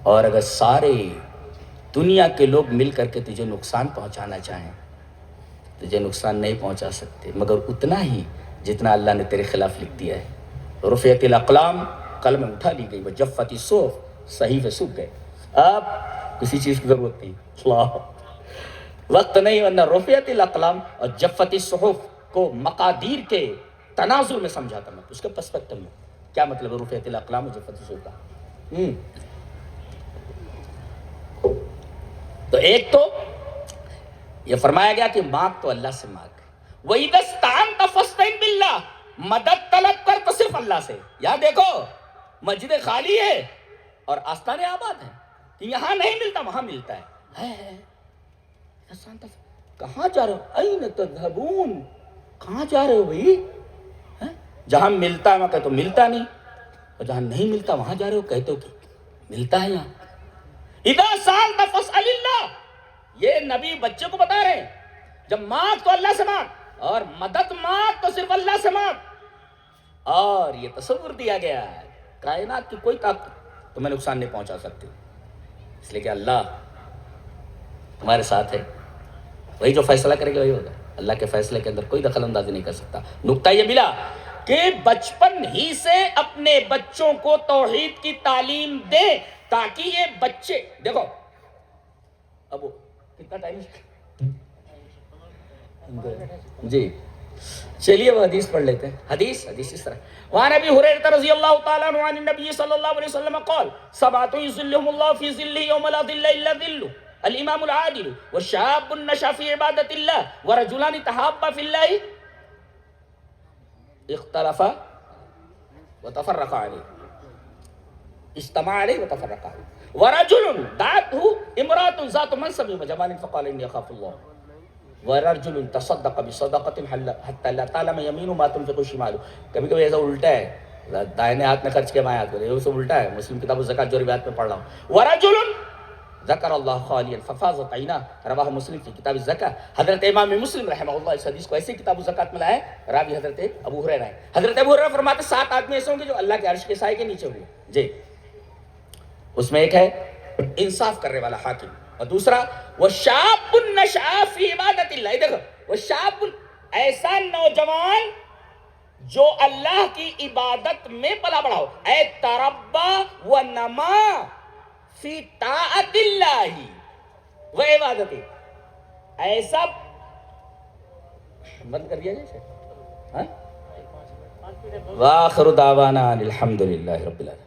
اور اگر سارے دنیا کے لوگ مل کر کے تجھے نقصان پہنچانا چاہیں تجھے نقصان نہیں پہنچا سکتے مگر اتنا ہی جتنا اللہ نے تیرے خلاف لکھ دیا ہے. رفعت الاقلام، قلم اٹھا لی گئی، وجفت الصحف، صحیفے سوکھ گئے. اب کسی چیز کی ضرورت نہیں، اللہ وقت نہیں، ورنہ رفعت الاقلام اور جفت الصحف کو مقادیر کے تناظر میں سمجھا تھا میں، اس کے پرسپیکٹو میں. کیا مطلب ہے رفعت الاقلام اور جفت الصحف کا؟ تو ایک تو یہ فرمایا گیا کہ مانگ تو اللہ سے مانگ. وَإِذَا اسْتَعَنْتَ فَاسْتَعِنْ بِاللَّهِ، مدد طلب کر تو صرف اللہ سے. یہاں دیکھو مسجد خالی ہے اور آستانے آباد ہیں کہ یہاں نہیں ملتا وہاں ملتا ہے. کہاں جا رہے ہو؟ اَيْنَ تَذْهَبُونَ، کہاں جا رہے ہو بھائی؟ جہاں ملتا ہے وہاں کہتے ہو ملتا نہیں، اور جہاں نہیں ملتا وہاں جا رہے ہو کہتے ہو کہ ملتا ہے یہاں. اِذَا سَأَلْتَ فَاسْأَلِ اللَّهِ، یہ نبی بچے کو بتا رہے ہیں جب مانگ تو اللہ سے مانگ اور مدد مانگ تو صرف اللہ سے مانگ. اور یہ تصور دیا گیا ہے کائنات کی کوئی طاقت تمہیں نقصان نہیں پہنچا سکتی، اس لیے کہ اللہ تمہارے ساتھ ہے. وہی جو فیصلہ کرے گا وہی ہوگا. اللہ کے فیصلے کے اندر کوئی دخل اندازی نہیں کر سکتا. نکتہ یہ ملا کہ بچپن ہی سے اپنے بچوں کو توحید کی تعلیم دے تاکہ یہ بچے دیکھو. ابو کتنا ٹائم جی چلیے وہ حدیث پڑھ لیتے ہیں. حدیث اس طرح وعن ابی ہریرہ رضی اللہ تعالی عنہ عن النبی صلی اللہ علیہ وسلم قال سبعۃ یظلهم اللہ فی ظلہ یوم لا ظل الا ظلہ الامام العادل والشاب نشأ فی عبادۃ اللہ ورجلان تحابا فی اللہ اختلفا وتفرقا علیہ، اجتمعا علیہ وتفرقا علیہ. ورجل دعته امرأة ذات منصب وجمال فقال إني أخاف الله ورجل تصدق بصدقة حتى لا تعلم يمينه ما تنفق شماله. کبھی کبھی ایسا الٹا ہے، دائنے ہاتھ میں خرچ کے بائیں ہاتھ میں، یہ سب الٹا ہے. مسلم کتاب الزکاة جو روایت میں پڑھ رہا ہوں. ورجل ذکر اللہ خالیا ففاضت عیناہ رواہ مسلم فی کتاب الزکاة. حضرت امام مسلم رحمہ اللہ اس حدیث کو ایسے کتاب الزکاة میں لائے. راوی حضرت ابو ہریرہ ہے. حضرت ابو ہریرہ فرماتے 7 آدمی ایسے ہوں گے جو اللہ کے عرش کے سائے کے نیچے ہوں گے. جی اس میں ایک ہے انصاف کرنے والا حاکم، اور دوسرا وَشَابٌ نَشَأَ فِي عِبَادَةِ اللَّهِ. دیکھو وَشَابٌ ایسا نوجوان جو اللہ کی عبادت میں پلا بڑا ہو، اے تربا ونما فی طاعت اللہ و عبادتہ. ایسا بند کر دیا جیسے. وآخر دعوانا الحمدللہ رب العالمین.